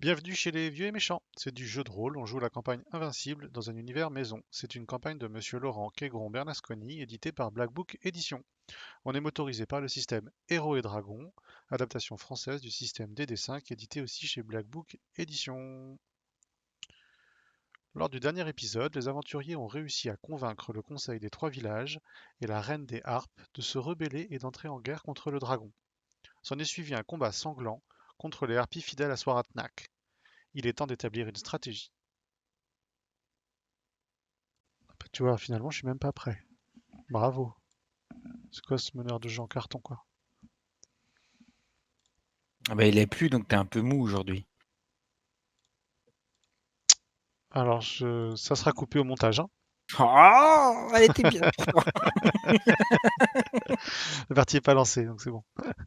Bienvenue chez les vieux et méchants. C'est du jeu de rôle, on joue la campagne Invincible dans un univers maison. C'est une campagne de Monsieur Laurent Quégron-Bernasconi, édité par Black Book Édition. On est motorisé par le système Héros et Dragons, adaptation française du système DD5, édité aussi chez Black Book Édition. Lors du dernier épisode, les aventuriers ont réussi à convaincre le conseil des trois villages et la reine des harpes de se rebeller et d'entrer en guerre contre le dragon. S'en est suivi un combat sanglant contre les harpies fidèles à Swaratnak. Il est temps d'établir une stratégie. Tu vois, finalement, je suis même pas prêt. Bravo. C'est quoi ce meneur de jeu en carton, quoi? Ah bah, il est plus, donc t'es un peu mou aujourd'hui. Alors, ça sera coupé au montage, hein. Oh, elle était bien. La partie est pas lancée, donc c'est bon.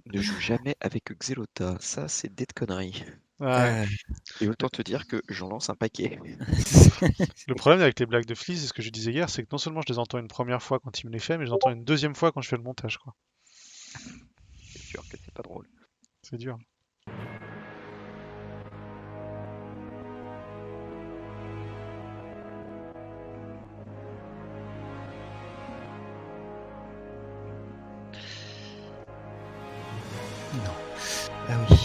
Ne joue jamais avec Xelota, ça c'est des conneries. Ouais. Et autant te dire que j'en lance un paquet. Le problème avec les blagues de Fleece, c'est ce que je disais hier, c'est que non seulement je les entends une première fois quand il me les fait, mais je les entends une deuxième fois quand je fais le montage, quoi. C'est sûr que c'est pas drôle. C'est dur. Non. Ah oui.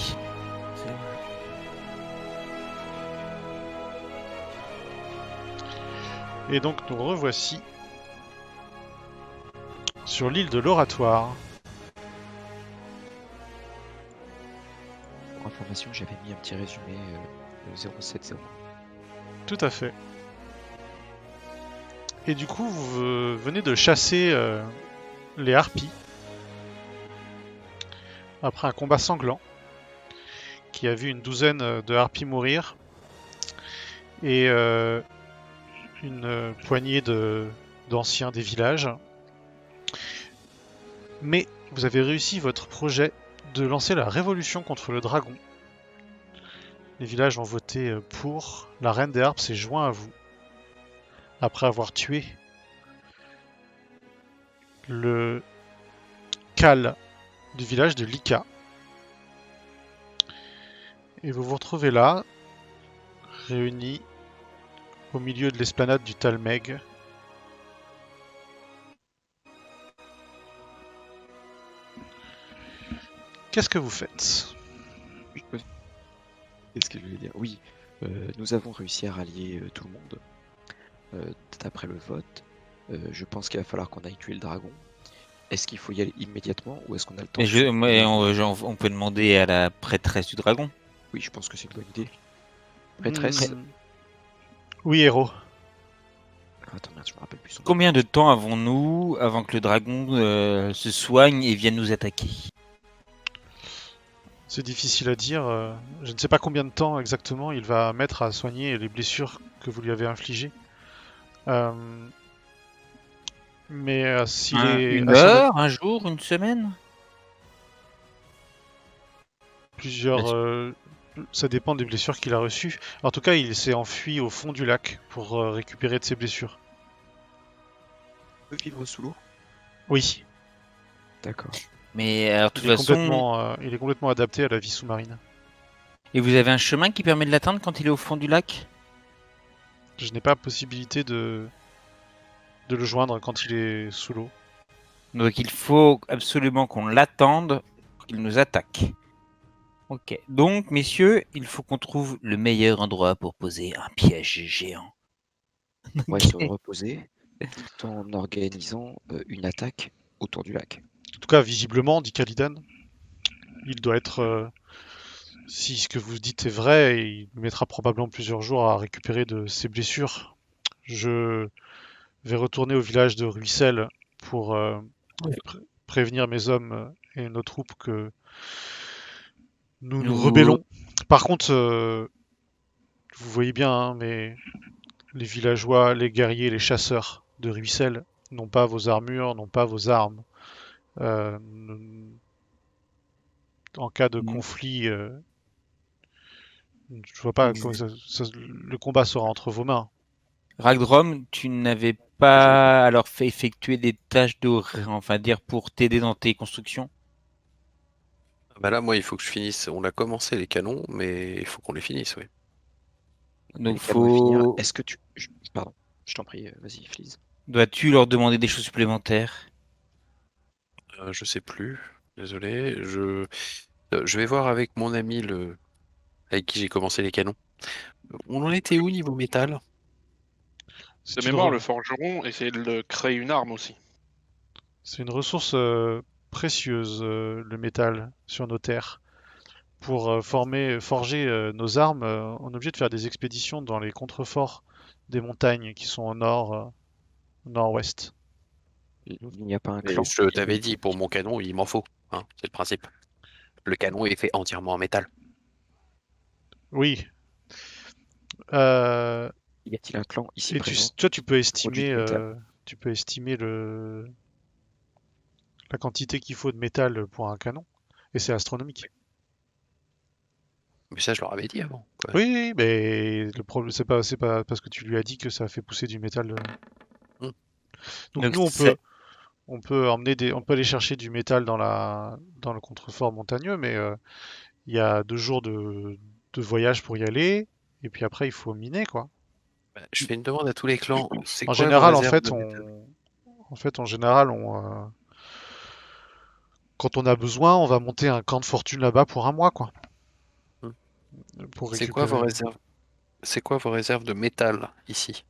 Et donc, nous revoici sur l'île de l'Oratoire. Pour information, j'avais mis un petit résumé 070. Tout à fait. Et du coup, vous venez de chasser les harpies après un combat sanglant qui a vu une douzaine de harpies mourir et une poignée d'anciens des villages. Mais vous avez réussi votre projet de lancer la révolution contre le dragon. Les villages ont voté pour. La reine des harpes s'est joint à vous après avoir tué le Khal du village de Lika. Et vous vous retrouvez là, réunis au milieu de l'esplanade du Talmeg. Qu'est-ce que vous faites? Qu'est-ce que je voulais dire? Oui, nous avons réussi à rallier tout le monde. D'après le vote, je pense qu'il va falloir qu'on aille tuer le dragon. Est-ce qu'il faut y aller immédiatement ou est-ce qu'on a le temps Mais de on peut demander à la prêtresse du dragon. Oui, je pense que c'est une bonne idée. Prêtresse. Oui, héros. Attends, merde, je me rappelle plus son nom. Combien de temps avons-nous avant que le dragon se soigne et vienne nous attaquer? C'est difficile à dire. Je ne sais pas combien de temps exactement il va mettre à soigner les blessures que vous lui avez infligées. Mais s'il est Une à son heure, un jour, une semaine? plusieurs, ça dépend des blessures qu'il a reçues. En tout cas, il s'est enfui au fond du lac pour récupérer de ses blessures. Il peut vivre sous l'eau? Oui, D'accord. Mais alors, de toute il est façon, complètement adapté à la vie sous-marine. et vous avez un chemin qui permet de l'atteindre quand il est au fond du lac? Je n'ai pas possibilité de le joindre quand il est sous l'eau. Donc il faut absolument qu'on l'attende pour qu'il nous attaque. Ok. Donc, messieurs, il faut qu'on trouve le meilleur endroit pour poser un piège géant. On va se reposer tout en organisant une attaque autour du lac. En tout cas, visiblement, dit Calidan, il doit être. Si ce que vous dites est vrai, il mettra probablement plusieurs jours à récupérer de ses blessures. Je vais retourner au village de Ruissel pour prévenir mes hommes et nos troupes que nous nous Nous... rebellons. Par contre, vous voyez bien, hein, mais les villageois, les guerriers, les chasseurs de Ruissel n'ont pas vos armures, n'ont pas vos armes. Euh, en cas de conflit, je vois pas comment le combat sera entre vos mains. Ragdrom, tu n'avais pas alors fait effectuer des tâches de, enfin dire pour t'aider dans tes constructions? Bah là, moi, il faut que je finisse. On a commencé les canons, mais il faut qu'on les finisse, oui. Donc Les canons à finir. faut. Est-ce que tu... Pardon, je t'en prie, vas-y, Fleeze. Dois-tu leur demander des choses supplémentaires? Je sais plus. Désolé. Je vais voir avec mon ami avec qui j'ai commencé les canons. On en était où niveau métal? Si De tu le mémoire, re- le forgeron essayait de créer une arme aussi. C'est une ressource précieuse, le métal, sur nos terres. Pour forger nos armes, on est obligé de faire des expéditions dans les contreforts des montagnes qui sont au nord-ouest. Il n'y a pas un Et clan je t'avais dit, pour mon canon, il m'en faut. Hein, c'est le principe. Le canon est fait entièrement en métal. Oui. Euh, Y a-t-il un clan ici et présent toi, tu peux produit estimer, du métal la quantité qu'il faut de métal pour un canon, et c'est astronomique. Mais ça, je leur avais dit avant. Quoi. Oui, oui, mais le problème, c'est pas parce que tu lui as dit que ça fait pousser du métal. Hmm. Donc nous, on peut aller chercher du métal dans le contrefort montagneux, mais il y a 2 jours de voyage pour y aller, et puis après, il faut miner, quoi. Bah, je fais une demande à tous les clans. C'est En quoi vos général, réserves de métal? en général, quand on a besoin, on va monter un camp de fortune là-bas pour un mois, quoi, Hmm. pour C'est quoi vos récupérer. réserves? C'est quoi vos réserves de métal ici?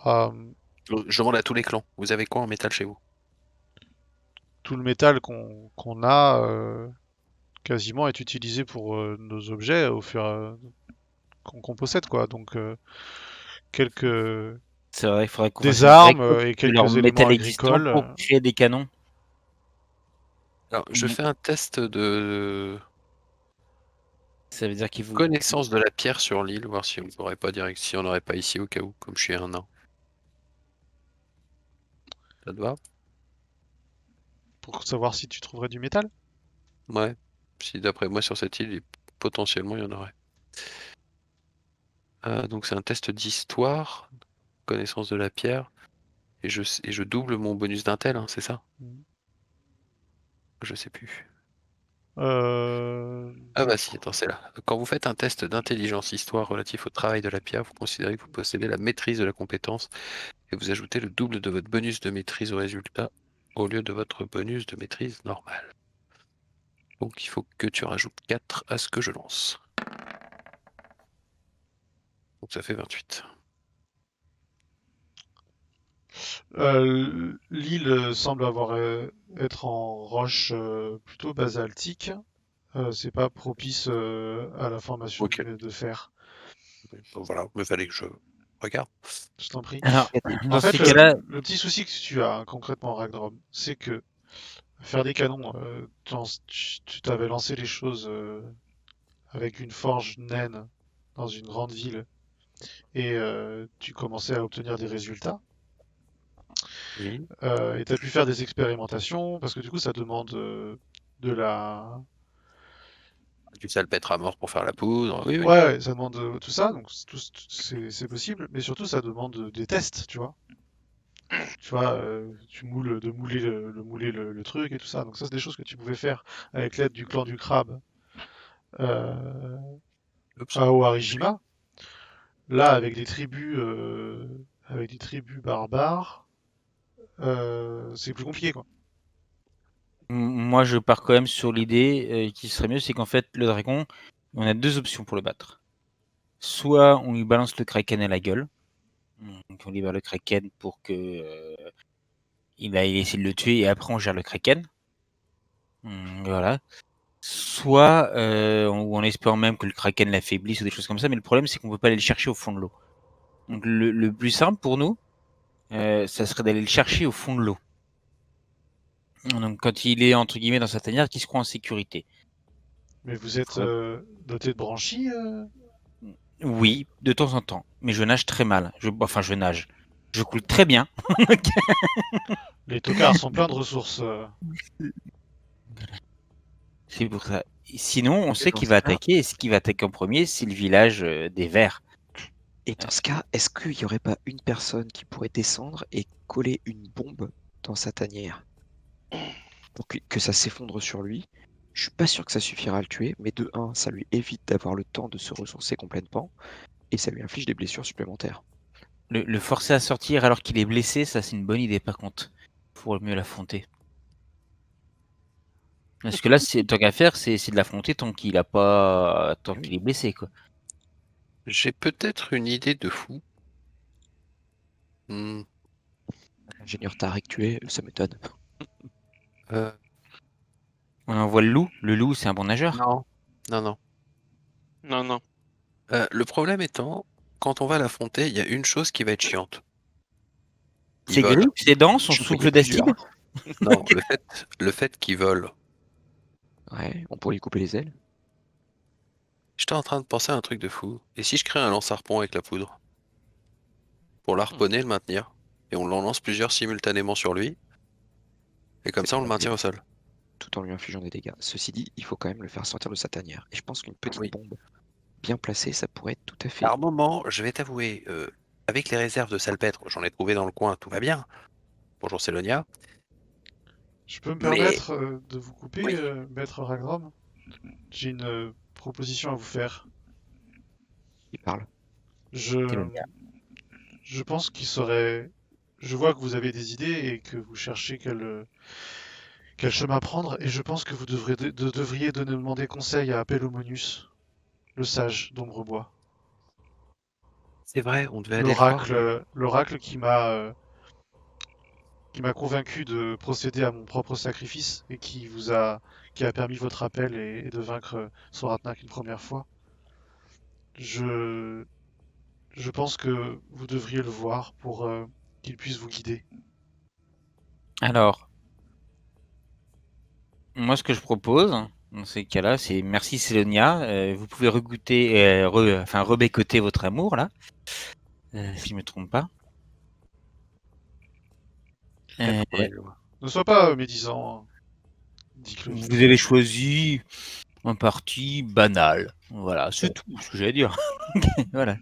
Euh, Je demande à tous les clans. Vous avez quoi en métal chez vous? Tout le métal qu'on a quasiment est utilisé pour nos objets au fur et qu'on possède, quoi. Donc quelques C'est vrai, il faudrait qu'on fasse des une vraie armes course et de leur quelques éléments métal existant agricoles. pour créer des canons. Alors, je fais un test de Ça veut dire qu'il vous. connaissance de la pierre sur l'île, voir si on n'aurait pas direct, si on n'aurait pas ici au cas où, comme je suis un nain. Ça te va? Pour savoir si tu trouverais du métal. Ouais. Si d'après moi sur cette île, potentiellement il y en aurait. Donc c'est un test d'histoire, connaissance de la pierre, et je double mon bonus d'intel, hein, c'est ça? Mhm. Je sais plus. Euh, Ah bah si, attends, c'est là. Quand vous faites un test d'intelligence histoire relatif au travail de la pierre, vous considérez que vous possédez la maîtrise de la compétence et vous ajoutez le double de votre bonus de maîtrise au résultat au lieu de votre bonus de maîtrise normal. Donc il faut que tu rajoutes 4 à ce que je lance. Donc ça fait 28. L'île semble être en roche plutôt basaltique. C'est pas propice à la formation Ok. de fer. Donc voilà, il me fallait que je regarde. Je t'en prie. Alors, Y En dans fait, ces cas-là, le petit souci que tu as concrètement, Ragdrom, c'est que faire des canons, tu t'avais lancé les choses avec une forge naine dans une grande ville et tu commençais à obtenir des résultats. Oui. Et tu as pu faire des expérimentations parce que du coup, ça demande de la. Du salpêtre à mort pour faire la poudre. Oui, oui. Ouais, ouais, ça demande tout ça, donc c'est possible, mais surtout ça demande des tests, tu vois. Tu vois, mouler le truc et tout ça. Donc ça, c'est des choses que tu pouvais faire avec l'aide du clan du crabe euh, Oups. à Oharijima. Là, avec des tribus barbares, c'est plus compliqué, quoi. moi je pars quand même sur l'idée qui serait mieux, c'est qu'en fait, le dragon, on a 2 options pour le battre. Soit on lui balance le kraken à la gueule, donc on libère le kraken pour que il aille essayer de le tuer et après on gère le kraken. Voilà. Soit ou en espérant même que le kraken l'affaiblisse ou des choses comme ça, mais le problème c'est qu'on peut pas aller le chercher au fond de l'eau. Donc le plus simple pour nous, ça serait d'aller le chercher au fond de l'eau. Donc quand il est entre guillemets dans sa tanière, qu'il se croit en sécurité. Mais vous êtes doté de branchies Oui, de temps en temps, mais je nage très mal. Enfin, je nage. Je coule très bien. Les tocards sont pleins de ressources. C'est pour ça. Sinon, on Et sait dans qu'il ce va cas- attaquer. Et ce qui va attaquer en premier, c'est le village des Verts. Et dans ce cas, est-ce qu'il n'y aurait pas une personne qui pourrait descendre et coller une bombe dans sa tanière pour que ça s'effondre sur lui Je suis pas sûr que ça suffira à le tuer, mais de 1, ça lui évite d'avoir le temps de se ressourcer complètement, et ça lui inflige des blessures supplémentaires. Le forcer à sortir alors qu'il est blessé, ça c'est une bonne idée par contre. Pour mieux l'affronter. Parce que là, tant qu'à faire, c'est de l'affronter tant qu'il est blessé, quoi. J'ai peut-être une idée de fou. Hmm, L'ingénieur Tarek tué, ça m'étonne. euh, On envoie le loup. Le loup, c'est un bon nageur. non, non. Non. Le problème étant, quand on va l'affronter, il y a une chose qui va être chiante. Il Ses vole. griffes, ses dents, son Je souffle voyais plusieurs. d'acide. Non, le fait qu'il vole. Ouais, on pourrait lui couper les ailes. J'étais en train de penser à un truc de fou. Et si je crée un lance-harpon avec la poudre? Pour l'harponner, le maintenir. Et on l'en lance plusieurs simultanément sur lui. Et comme C'est ça, on une le bonne maintient au idée, sol. tout en lui infligeant des dégâts. Ceci dit, il faut quand même le faire sortir de sa tanière. Et je pense qu'une petite Oui. bombe bien placée, ça pourrait être tout à fait. Par moment, je vais t'avouer, avec les réserves de salpêtre, j'en ai trouvé dans le coin, tout va bien. Bonjour Célonia. Je peux me Mais permettre de vous couper, Oui. Maître Ragrom? J'ai une proposition à vous faire. Il parle. Je, je pense qu'il serait. Je vois que vous avez des idées et que vous cherchez quel chemin prendre, et je pense que vous devriez demander conseil à Pélomonius, le sage d'Ombrebois. c'est vrai, on devait aller le voir. L'oracle qui m'a convaincu de procéder à mon propre sacrifice et qui a permis votre appel et de vaincre Soratnak une première fois. Je, je pense que vous devriez le voir pour qu'il puisse vous guider. Alors, moi, ce que je propose, dans ces cas-là, c'est merci Célonia. Vous pouvez regoûter, rebécoter votre amour, là. Si je me trompe pas. Euh, Ne sois pas médisant, hein, dit Clovis. vous avez choisi un parti banal. Voilà, c'est tout ce que j'allais dire. Voilà.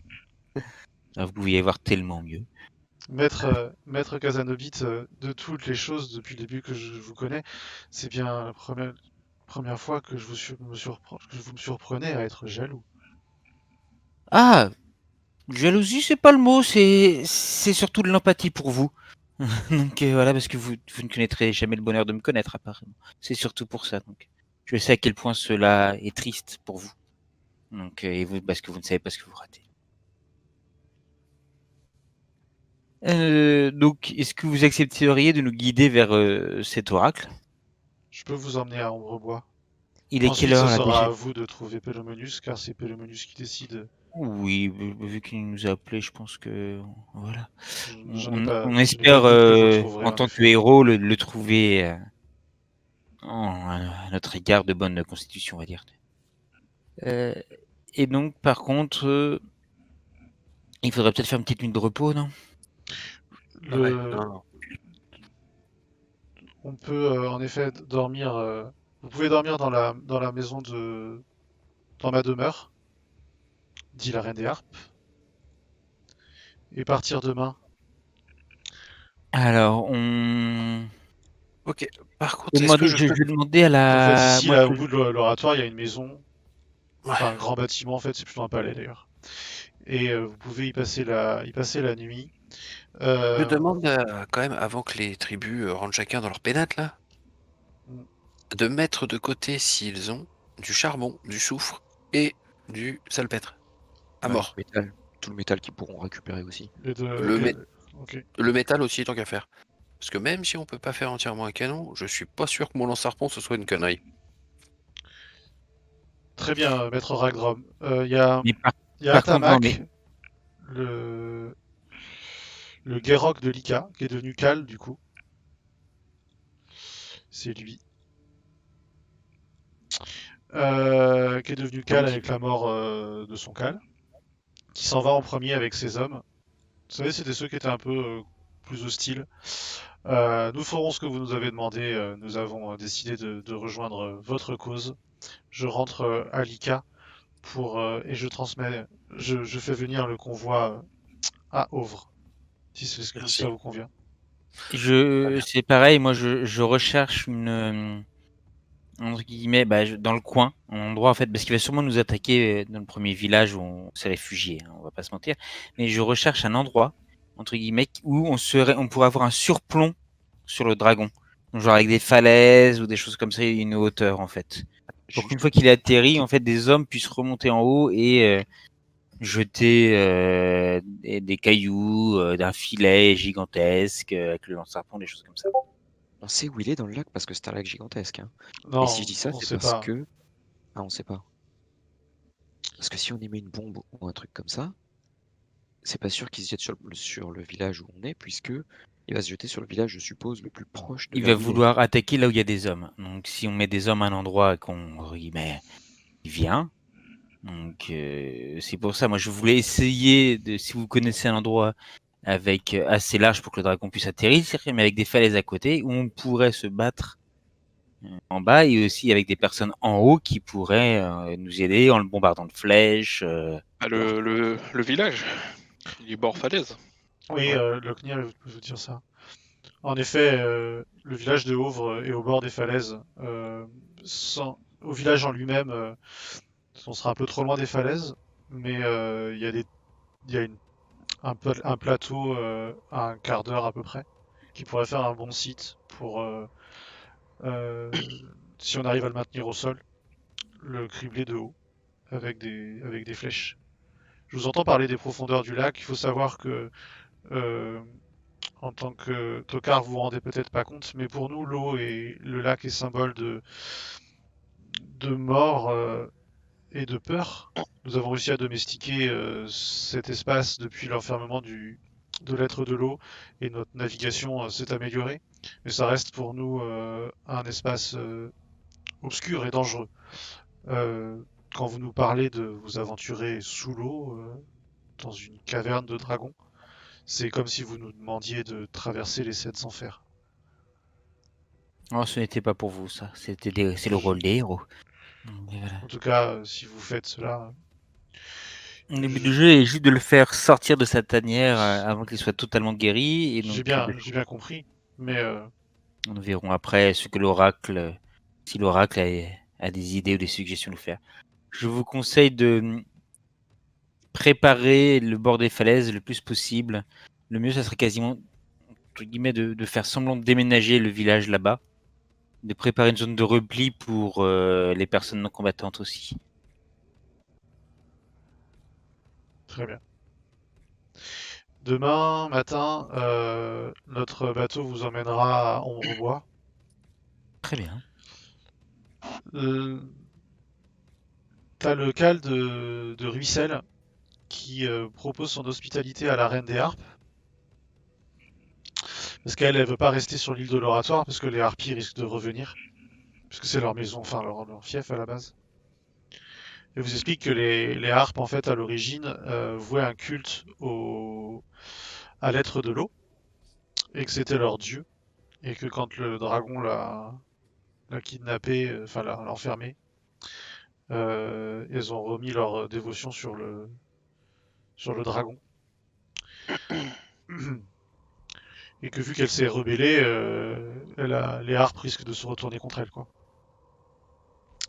Vous pouviez y voir tellement mieux. Maître Casanobit, de toutes les choses depuis le début que je vous connais, c'est bien la première fois que que vous me surprenez à être jaloux. Ah, jalousie, c'est pas le mot, c'est surtout de l'empathie pour vous. Donc voilà, parce que vous ne connaîtrez jamais le bonheur de me connaître, apparemment. C'est surtout pour ça. Donc, je sais à quel point cela est triste pour vous. Donc, et vous, parce que vous ne savez pas ce que vous ratez. Donc, est-ce que vous accepteriez de nous guider vers cet oracle? Je peux vous emmener à Ombrebois. Il est quelle Ensuite, ce heure là sera à déjà? vous de trouver Pélomonius, car c'est Pélomonius qui décide. Oui, vu qu'il nous a appelés, je pense que voilà. On Je n'ai pas espère, de doute que vous le trouverez, en en tant que effet. héros, le trouver à notre égard de bonne constitution, on va dire. Euh, et donc, par contre, il faudrait peut-être faire une petite nuit de repos, non? Le- Non. On peut en effet dormir. Vous pouvez dormir dans la maison dans ma demeure, dit la reine des harpes, et partir demain. Alors, Ok. Par contre, est-ce que demandez, je je peux... vais demander à En fait, la. ici, Moi, là, au bout de l'oratoire, il y a une maison, Ouais. enfin un grand bâtiment, en fait, c'est plutôt un palais d'ailleurs. Et vous pouvez y passer la nuit. Je Euh, demande quand même, avant que les tribus rentrent chacun dans leur pénate, là, Mm. de mettre de côté s'ils ont du charbon, du soufre et du salpêtre. À Ouais, mort. tout le métal qu'ils pourront récupérer aussi. les deux- Le, mé- Ok. le métal aussi, tant qu'à faire. Parce que même si on peut pas faire entièrement un canon, je suis pas sûr que mon lance-harpon ce soit une connerie. Très bien, Maître Ragrom. mais Il y a par contre, non, mais Atamak, le, le Guérok de Lika, qui est devenu Cal, du coup. C'est lui. Qui est devenu Cal avec la mort de son Cal. Qui s'en va en premier avec ses hommes. Vous savez, c'était ceux qui étaient un peu plus hostiles. Nous ferons ce que vous nous avez demandé. Nous avons décidé de rejoindre votre cause. Je rentre à Lika et je fais venir le convoi à Ovre, si Merci. ça vous convient. c'est pareil. Moi, je recherche entre guillemets, dans le coin, un endroit en fait, parce qu'il va sûrement nous attaquer dans le premier village où on s'est réfugié, hein, on va pas se mentir. Mais je recherche un endroit, entre guillemets, où on pourrait avoir un surplomb sur le dragon. Genre avec des falaises ou des choses comme ça, une hauteur en fait. Pour qu'une fois qu'il est atterri, en fait, des hommes puissent remonter en haut et jeter des cailloux, d'un filet gigantesque avec le lance-harpon, des choses comme ça. On sait où il est dans le lac parce que c'est un lac gigantesque. Hein. Non, Et si je dis ça, on c'est sait parce pas. que. Ah, on sait pas. Parce que si on y met une bombe ou un truc comme ça, c'est pas sûr qu'il se jette sur le village où on est, puisque il va se jeter sur le village, je suppose, le plus proche de Il là va où il est. vouloir attaquer là où il y a des hommes. Donc si on met des hommes à un endroit il vient. Donc c'est pour ça, moi je voulais essayer si vous connaissez un endroit avec assez large pour que le dragon puisse atterrir, mais avec des falaises à côté où on pourrait se battre en bas et aussi avec des personnes en haut qui pourraient nous aider en le bombardant de flèches. Ah, le village, il est bord falaise. Oui, Locknir veut dire ça. En effet, le village de Hauvre est au bord des falaises. Au village en lui-même, on sera un peu trop loin des falaises, mais il y a un plateau à un quart d'heure à peu près, qui pourrait faire un bon site pour, euh, si on arrive à le maintenir au sol, le cribler de haut avec des flèches. Je vous entends parler des profondeurs du lac. Il faut savoir que euh, en tant que tocard, vous vous rendez peut-être pas compte, mais pour nous, l'eau et le lac est symbole de mort et de peur. Nous avons réussi à domestiquer cet espace depuis l'enfermement de l'être de l'eau et notre navigation s'est améliorée. Mais ça reste pour nous un espace obscur et dangereux. Quand vous nous parlez de vous aventurer sous l'eau, dans une caverne de dragon, c'est comme si vous nous demandiez de traverser les sept enfers. Oh, ce n'était pas pour vous ça, c'est le rôle des héros. Et voilà. En tout cas, si vous faites cela, Le but du je- jeu est juste de le faire sortir de sa tanière avant qu'il soit totalement guéri et donc j'ai bien compris, mais nous verrons après ce que l'oracle, si l'oracle a des idées ou des suggestions à nous faire. Je vous conseille de préparer le bord des falaises le plus possible. Le mieux, ça serait quasiment, entre guillemets, de faire semblant de déménager le village là-bas, de préparer une zone de repli pour les personnes non combattantes aussi. très bien. Demain matin, notre bateau vous emmènera à Ombrebois. Très bien. Euh, T'as le cal de Ruissel qui propose son hospitalité à la Reine des Harpes. Parce qu'elle, elle veut pas rester sur l'île de l'Oratoire, parce que les harpies risquent de revenir. Puisque c'est leur maison, enfin leur fief à la base. Et vous explique que les harpes, en fait, à l'origine, vouaient un culte à l'être de l'eau, et que c'était leur dieu. Et que quand le dragon l'a kidnappé, enfin l'a enfermé, ils ont remis leur dévotion sur le dragon. Et que vu qu'elle s'est rebellée, les harpes risquent de se retourner contre elle, quoi.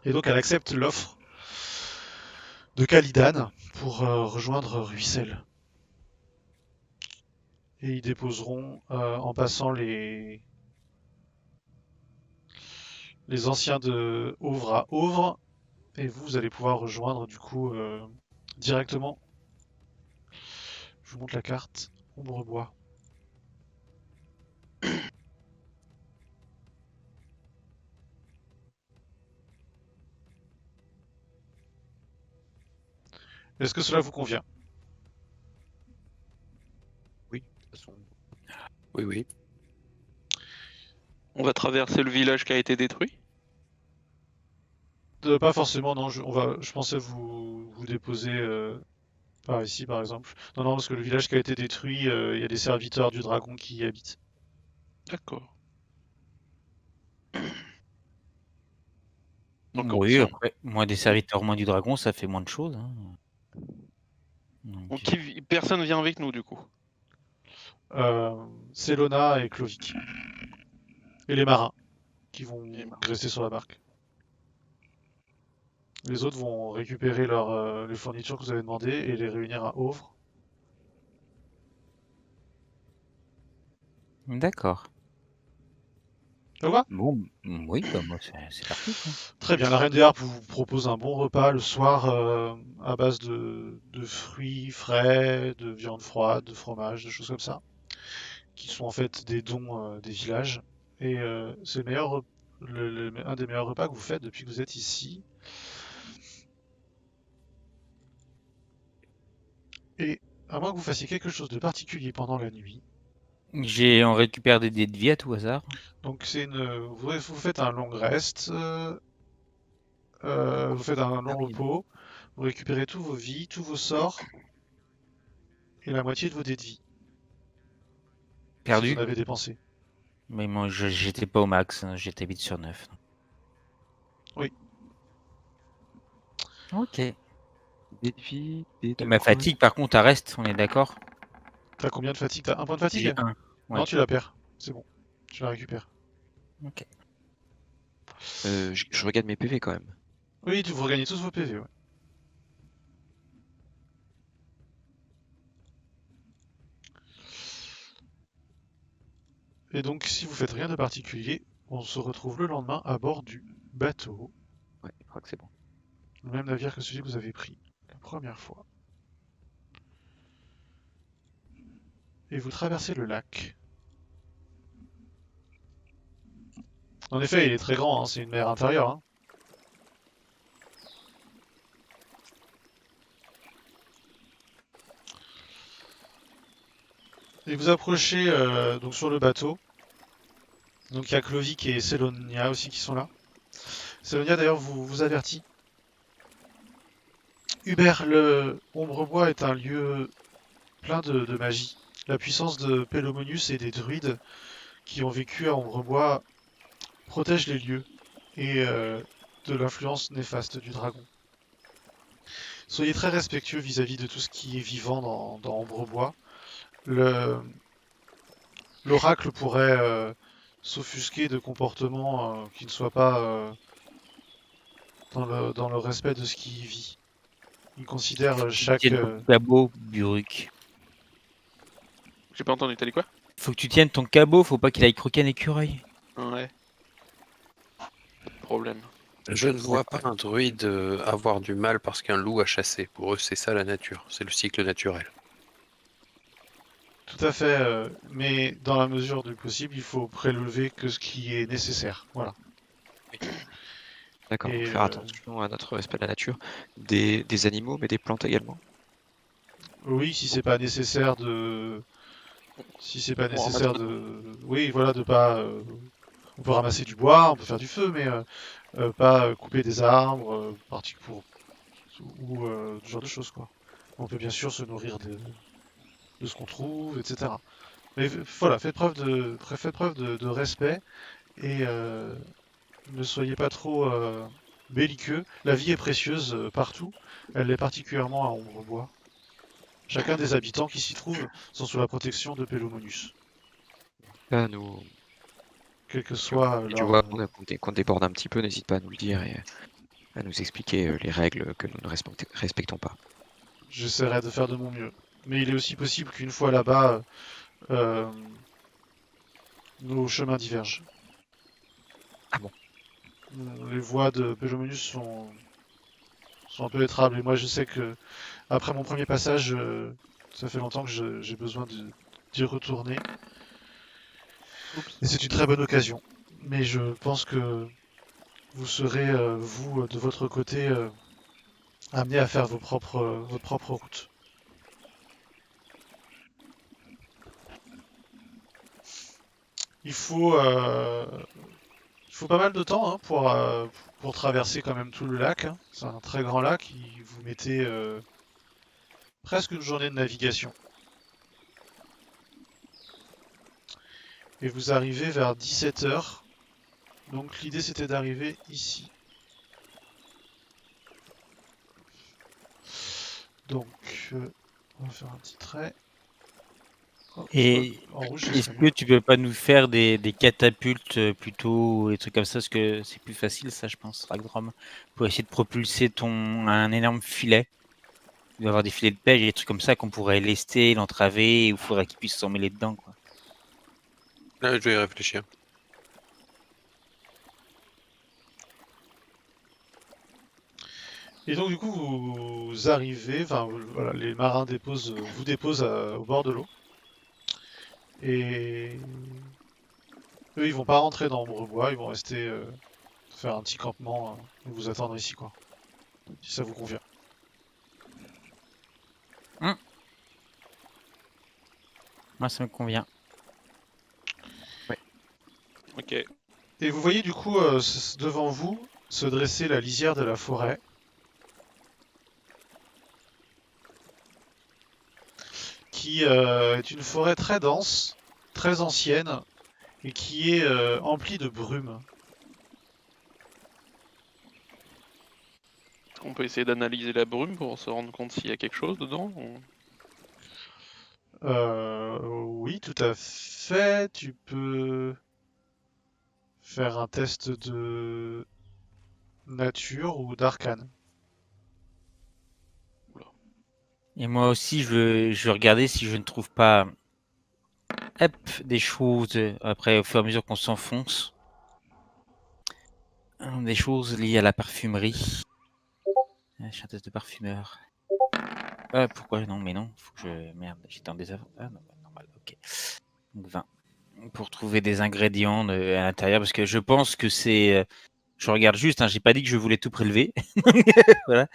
Et donc elle accepte l'offre de Calidan pour rejoindre Ruissel. Et ils déposeront en passant les anciens de Hauvre à Hauvre. Et vous allez pouvoir rejoindre du coup directement. Je vous montre la carte. Ombrebois. Est-ce que cela vous convient? Oui, de toute façon. Oui, oui. On va traverser le village qui a été détruit. Pas forcément, non. Je pensais vous déposer par ici, par exemple. Non, non, parce que le village qui a été détruit, il y a des serviteurs du dragon qui y habitent. D'accord. Donc, Oui, si on- après, moins des serviteurs, moins du dragon, ça fait moins de choses. Hein. Donc, personne vient avec nous du coup. Célona et Clovic. Et les marins qui vont Les marins. rester sur la barque. Les autres vont récupérer les fournitures que vous avez demandées et les réunir à Hauvre. D'accord. Ça vous va? Bon, oui, bah moi c'est parti quoi. Très bien, la Reine des Harpes vous propose un bon repas le soir à base de fruits frais, de viande froide, de fromage, de choses comme ça, qui sont en fait des dons des villages. Et c'est un des meilleurs repas que vous faites depuis que vous êtes ici. Et à moins que vous fassiez quelque chose de particulier pendant la nuit, On récupère des dés de vie à tout hasard. donc vous faites un long rest, vous faites un Ah long oui. repos, vous récupérez tous vos vies, tous vos sorts et la moitié de vos dés de vie, si vous en Perdu. avez dépensé. Mais moi j'étais pas au max, hein, j'étais vite sur 9. Oui. Ok. Et Dés de vie, dés de ma quoi? fatigue par contre elle reste, on est d'accord? T'as combien de fatigue? T'as un point de J'ai fatigue? 1. Non, Ouais. tu la perds. C'est bon. Tu la récupères. Ok. Je regarde mes PV quand même. Oui, vous regagnez tous vos PV, ouais. Et donc, si vous faites rien de particulier, on se retrouve le lendemain à bord du bateau, Ouais, je crois que c'est bon. le même navire que celui que vous avez pris la première fois. Et vous traversez le lac. En effet, il est très grand, hein, c'est une mer intérieure, hein. Et vous approchez donc sur le bateau. Donc il y a Clovic et Sélonia aussi qui sont là. Sélonia d'ailleurs vous avertit. Hubert, le Ombrebois est un lieu plein de magie. La puissance de Pélomonius et des druides qui ont vécu à Ombrebois protège les lieux et de l'influence néfaste du dragon. Soyez très respectueux vis-à-vis de tout ce qui est vivant dans Ombrebois. L'oracle pourrait s'offusquer de comportements qui ne soient pas dans le respect de ce qui y vit. Il considère chaque... Tienne ton cabot, Buruk. J'ai pas entendu, t'as dit quoi? Faut que tu tiennes ton cabot, faut pas qu'il aille croquer un écureuil. Ouais. Pas de problème. Je ne vois pas un druide avoir du mal parce qu'un loup a chassé. Pour eux, c'est ça la nature. C'est le cycle naturel. Tout à fait, mais dans la mesure du possible, il faut prélever que ce qui est nécessaire. Voilà. D'accord, Et donc faire attention à notre respect de la nature. Des animaux, mais des plantes également. oui, si c'est pas nécessaire de... Si c'est pas On ramasse nécessaire de... Oui, voilà, de pas... On peut ramasser du bois, on peut faire du feu, mais pas couper des arbres, ou ce genre de choses, quoi. On peut bien sûr se nourrir de ce qu'on trouve, etc. Mais voilà, faites preuve de respect et ne soyez pas trop belliqueux. La vie est précieuse partout, elle l'est particulièrement à Ombrebois. Chacun des habitants qui s'y trouvent sont sous la protection de Pélomonius, Là, nous, quel que si soit tu leur... vois qu'on déborde un petit peu, n'hésite pas à nous le dire et à nous expliquer les règles que nous ne respectons pas. J'essaierai de faire de mon mieux. Mais il est aussi possible qu'une fois là-bas, euh, nos chemins divergent. Ah bon? Les voies de Pélomonius sont impénétrables et moi je sais que après mon premier passage, ça fait longtemps que j'ai besoin d'y retourner. Et c'est une très bonne occasion. Mais je pense que vous serez, vous, de votre côté, amené à faire votre propre route. Il faut, euh, il faut pas mal de temps hein, pour traverser quand même tout le lac, hein. C'est un très grand lac, vous mettez presque une journée de navigation. Et vous arrivez vers 17 h. Donc l'idée c'était d'arriver ici. Donc on va faire un petit trait. Et En rouge, ce est-ce serait que mieux. tu peux pas nous faire des catapultes plutôt, ou des trucs comme ça, parce que c'est plus facile, ça, je pense, Ragdrom, pour essayer de propulser un énorme filet. Il doit y avoir des filets de pêche, des trucs comme ça qu'on pourrait lester, l'entraver, ou il faudrait qu'il puisse s'en mêler dedans, quoi. Ah, je vais y réfléchir. Et donc du coup vous arrivez, enfin voilà, les marins vous déposent au bord de l'eau. Et eux ils vont pas rentrer dans Ombrebois, ils vont rester faire un petit campement et vous attendre ici quoi. Si ça vous convient. Moi, ça me convient. Ok. Et vous voyez du coup devant vous se dresser la lisière de la forêt. Qui est une forêt très dense, très ancienne, et qui est emplie de brume. Est-ce qu'on peut essayer d'analyser la brume pour se rendre compte s'il y a quelque chose dedans Oui, tout à fait. Tu peux faire un test de nature ou d'arcane. Et moi aussi, je veux regarder si je ne trouve pas des choses, après, au fur et à mesure qu'on s'enfonce, des choses liées à la parfumerie. Je suis un test de parfumeur. Pourquoi non? Mais non, faut que je... Merde, j'étais en désavantage. Ah non, normal, ok. Donc 20. Pour trouver des ingrédients à l'intérieur, parce que je pense que c'est... Je regarde juste, hein, j'ai pas dit que je voulais tout prélever. Voilà.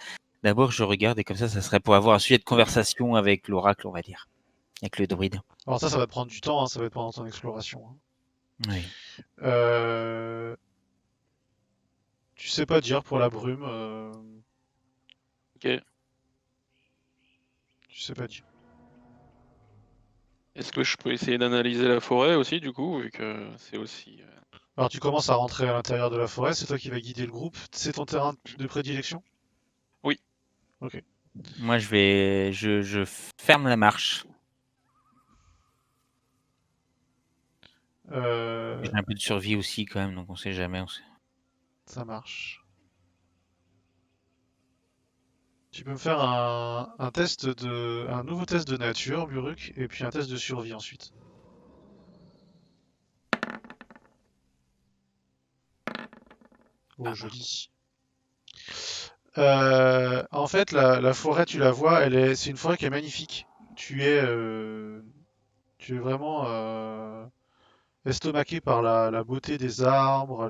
D'abord, je regarde et comme ça serait pour avoir un sujet de conversation avec l'oracle, on va dire. Avec le druide. Alors ça va te prendre du temps, hein, ça va être pendant ton exploration. Hein. Oui. Euh, Tu sais pas dire pour la brume. Ok. Tu sais pas dire. Est-ce que je peux essayer d'analyser la forêt aussi, du coup, vu que c'est aussi... Alors tu commences à rentrer à l'intérieur de la forêt, c'est toi qui vas guider le groupe. C'est ton terrain de prédilection? Oui. Ok. Moi, je ferme la marche. Euh, J'ai un peu de survie aussi quand même, donc on sait jamais. Ça marche. Tu peux me faire un nouveau test de nature, Buruk, et puis un test de survie ensuite. Oh, joli. En fait, la forêt, tu la vois, c'est une forêt qui est magnifique. Tu es vraiment estomaqué par la beauté des arbres,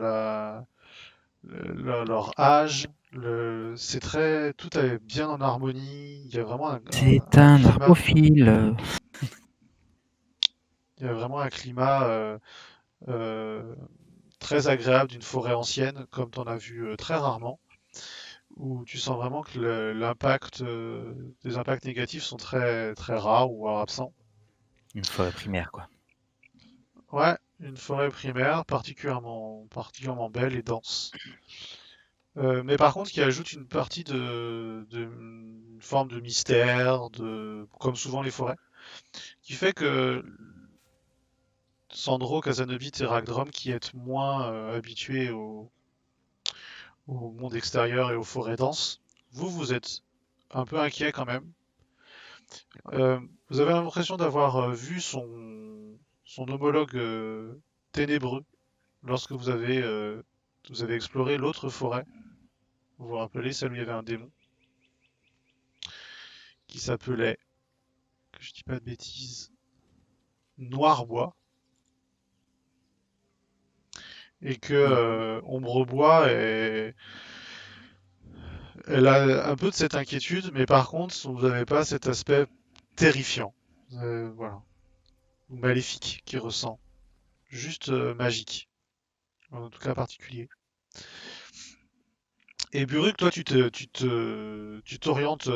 leur âge. Tout est bien en harmonie. Il y a vraiment C'est un un climat, arbophile. il y a vraiment un climat euh, très agréable d'une forêt ancienne, comme tu en as vu très rarement, où tu sens vraiment que les impacts négatifs sont très, très rares ou alors absents. Une forêt primaire, quoi. Ouais, une forêt primaire particulièrement belle et dense. Mais par contre, qui ajoute une partie une forme de mystère, comme souvent les forêts, qui fait que Sandro, Casanobit et Ragdrom, qui êtes moins habitués au monde extérieur et aux forêts denses, vous êtes un peu inquiet quand même. Euh, Vous avez l'impression d'avoir vu son homologue ténébreux lorsque vous avez exploré l'autre forêt. Vous vous rappelez, celle où il y avait un démon qui s'appelait, que je dis pas de bêtises, Noirbois. Et que Ombrebois elle a un peu de cette inquiétude, mais par contre, vous n'avez pas cet aspect terrifiant, voilà, ou maléfique qui ressent, juste magique, en tout cas particulier. Et Buruk, toi, tu t'orientes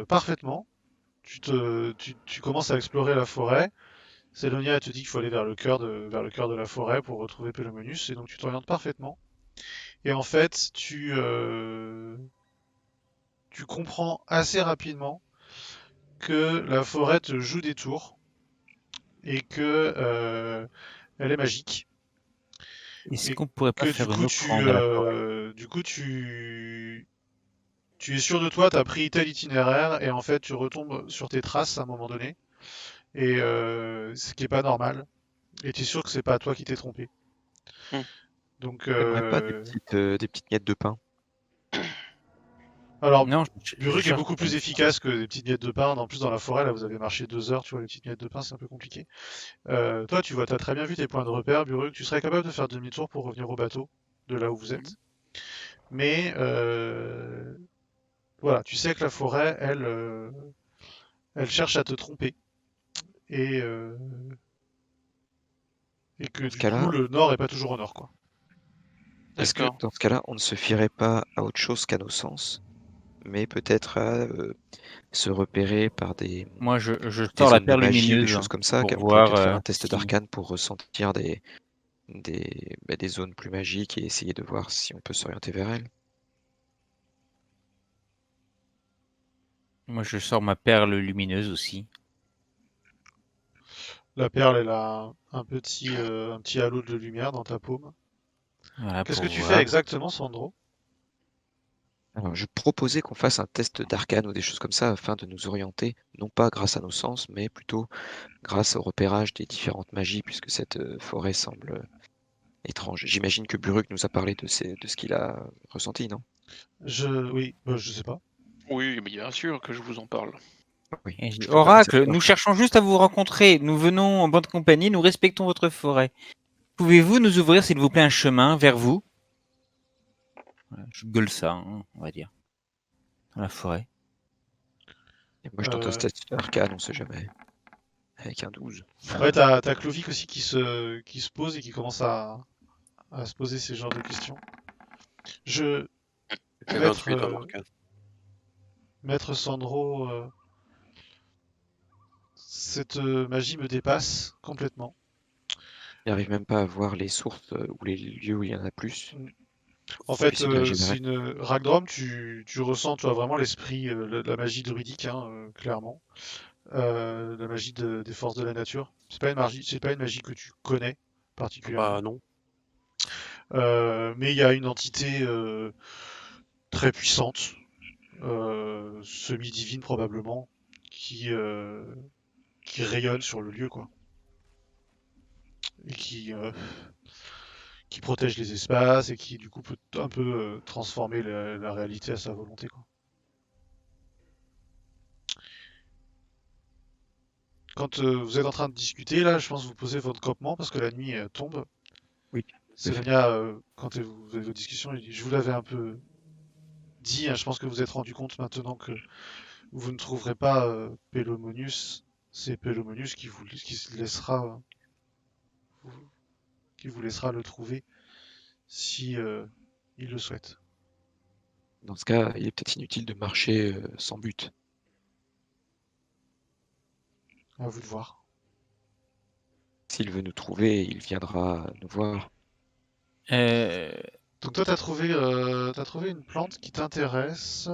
parfaitement. Tu commences à explorer la forêt. Sélonia te dit qu'il faut aller vers le cœur de la forêt pour retrouver Pélomonus, et donc tu t'orientes parfaitement. Et en fait, tu comprends assez rapidement que la forêt te joue des tours, et que elle est magique. Est-ce Et qu'on pourrait pas que du faire une coup offrande à la forêt? tu es sûr de toi, tu as pris tel itinéraire et en fait tu retombes sur tes traces à un moment donné et ce qui est pas normal et tu es sûr que c'est pas toi qui t'es trompé. Hmm. Donc T'aimerais pas des petites miettes de pain? alors Non, je Buruk est cherche beaucoup quand plus même. efficace que des petites miettes de pain. En plus dans la forêt là vous avez marché 2 heures, tu vois les petites miettes de pain c'est un peu compliqué. Toi tu vois, t'as très bien vu tes points de repère, Buruk, tu serais capable de faire demi-tour pour revenir au bateau de là où vous êtes. Mais voilà, tu sais que la forêt, elle cherche à te tromper. Et, euh, et que Dans ce du coup, cas-là, le nord est pas toujours au nord, quoi. est-ce que D'accord. dans ce cas-là, on ne se fierait pas à autre chose qu'à nos sens, mais peut-être à se repérer par Moi, je des sors la zones de perle magie ou des lumineuse choses comme ça, pour on pourrait voir peut-être faire un test si. d'arcane pour ressentir des zones plus magiques et essayer de voir si on peut s'orienter vers elles. Moi, je sors ma perle lumineuse aussi. La perle, elle a un petit halo de lumière dans ta paume. Voilà, Qu'est-ce pour que tu fais voir. exactement, Sandro? Alors, je proposais qu'on fasse un test d'arcane ou des choses comme ça afin de nous orienter, non pas grâce à nos sens, mais plutôt grâce au repérage des différentes magies, puisque cette forêt semble étrange. J'imagine que Buruk nous a parlé de ce qu'il a ressenti, non? Oui, je sais pas. Oui, mais bien sûr que je vous en parle. Oui, Et je dis, je me permets cette Oracle, nous remarque. cherchons juste à vous rencontrer. Nous venons en bonne compagnie. Nous respectons votre forêt. Pouvez-vous nous ouvrir, s'il vous plaît, un chemin vers vous? Voilà, je gueule ça, hein, on va dire, dans la forêt. Et moi, je tente un Euh, test d'arcane, on sait jamais. Avec un 12. ouais, t'as Clovis aussi qui se pose et qui commence à se poser ces genres de questions. Je, J'ai fait maître, 28 en arcane. maître Sandro, cette magie me dépasse complètement. Il n'arrive même pas à voir les sources ou les lieux où il y en a plus. En On puisse fait, se diriger vers c'est elle. une Ragdrom, tu ressens toi vraiment l'esprit, la magie druidique, hein, clairement. La magie des forces de la nature. C'est pas une magie que tu connais particulièrement. Bah non. Mais il y a une entité très puissante, semi-divine probablement, qui rayonne sur le lieu, quoi. Et qui protège les espaces et qui du coup peut un peu transformer la réalité à sa volonté, quoi. Quand vous êtes en train de discuter, là, je pense que vous posez votre campement parce que la nuit tombe. Oui, tout à fait. Sélania, quand vous avez vos discussions, il dit, je vous l'avais un peu dit, hein, je pense que vous vous êtes rendu compte maintenant que vous ne trouverez pas Pelomonius. C'est Pelomonius qui vous laissera le trouver si il le souhaite. Dans ce cas, il est peut-être inutile de marcher sans but. À vous de voir. S'il veut nous trouver, il viendra nous voir. Euh, Donc toi, t'as trouvé une plante qui t'intéresse.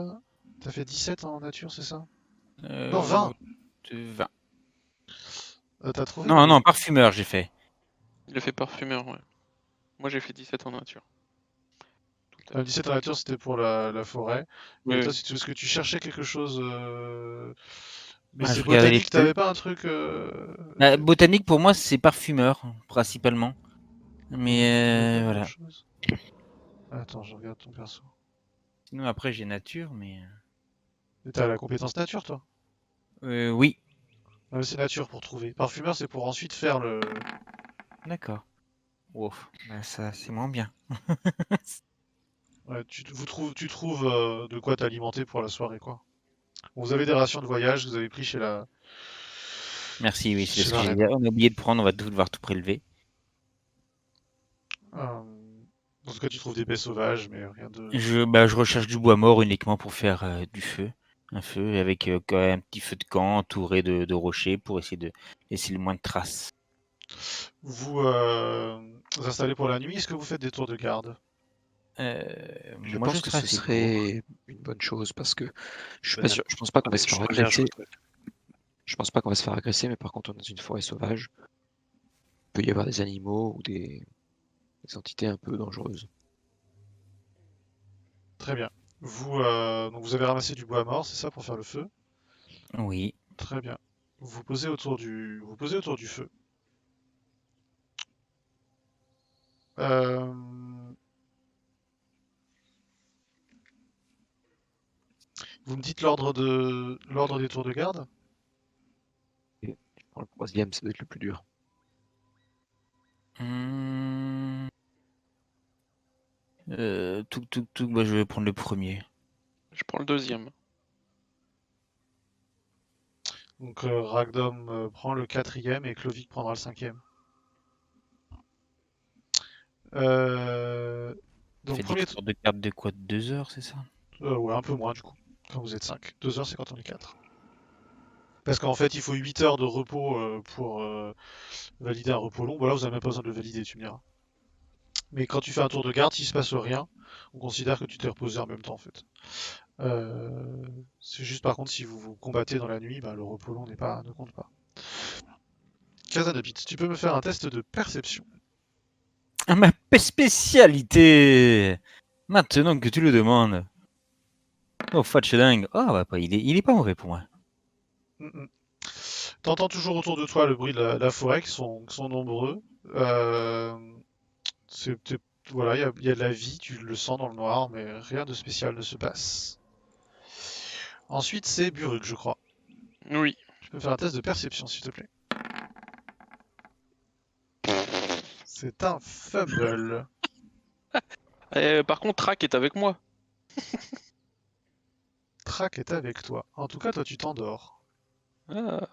T'as fait 17 en nature, c'est ça? Non, 20. 20. T'as trouvé Non, le... non, parfumeur, j'ai fait. Il a fait parfumeur, ouais. Moi j'ai fait 17 en nature. Tout à fait. 17 en nature, c'était pour la forêt. Oui, Et toi, oui. parce que tu cherchais quelque chose... Mais Ah, c'est je regardais les botanique, feuilles. t'avais pas un truc... Botanique, pour moi, c'est parfumeur, principalement. T'avais pas Mais d'autre voilà. chose? Attends, je regarde ton perso. Sinon, après, j'ai nature, mais. Et t'as la compétence nature, toi? Oui, C'est nature pour trouver. Parfumeur, c'est pour ensuite faire le... d'accord. Wow. Bah, ça, c'est moins bien. Ouais, tu trouves de quoi t'alimenter pour la soirée, quoi. Bon, vous avez des rations de voyage, vous avez pris Merci, oui, c'est chez ce la que j'ai reine. dit. On a oublié de prendre, on va devoir tout prélever. Euh, Dans ce cas, tu trouves des baies sauvages, mais rien de... Je recherche du bois mort uniquement pour faire du feu. Un feu avec quand même un petit feu de camp entouré de rochers pour essayer de laisser le moins de traces. Vous installez pour la nuit, est-ce que vous faites des tours de garde? Je Moi, je pense que serai ce assez court. serait une bonne chose parce que je suis pas Bonne sûr, je approche. pense pas qu'on va Attendez, se je faire reviens, agresser. Je pense pas qu'on va se faire agresser, mais par contre, on est dans une forêt sauvage. Il peut y avoir des animaux ou des entités un peu dangereuses. Très bien. Donc vous avez ramassé du bois mort, c'est ça, pour faire le feu? Oui. Très bien. Vous posez autour du feu. Euh, Vous me dites l'ordre des tours de garde? Et je prends le troisième, ça doit être le plus dur. Hum, bah, je vais prendre le premier. Je prends le deuxième. Donc Ragdom prend le quatrième et Clovic prendra le cinquième. Euh, Donc Fait des premier... tours de garde de quoi? De 2 heures, c'est ça? Ouais, un peu moins du coup, quand vous êtes 5. 2 heures, c'est quand on est 4. Parce qu'en fait, il faut 8 heures de repos pour valider un repos long. Voilà, vous n'avez même pas besoin de le valider, tu me diras. Mais quand tu fais un tour de garde, s'il se passe rien, on considère que tu t'es reposé en même temps en fait. C'est juste par contre, si vous vous combattez dans la nuit, bah, le repos long ne compte pas. Kazanabit, tu peux me faire un test de perception. Ah, ma spécialité! Maintenant que tu le demandes. Oh, dingue. Oh, bah, il est pas mauvais pour moi. Mm, mm. T'entends toujours autour de toi le bruit de la forêt qui sont nombreux. Euh, voilà, il y a de la vie, tu le sens dans le noir, mais rien de spécial ne se passe. Ensuite, c'est Buruk, je crois. Oui. Tu peux faire un test de perception, s'il te plaît. C'est un fumble. Par contre, Track est avec moi. Track est avec toi. En tout cas, toi, tu t'endors. Ah.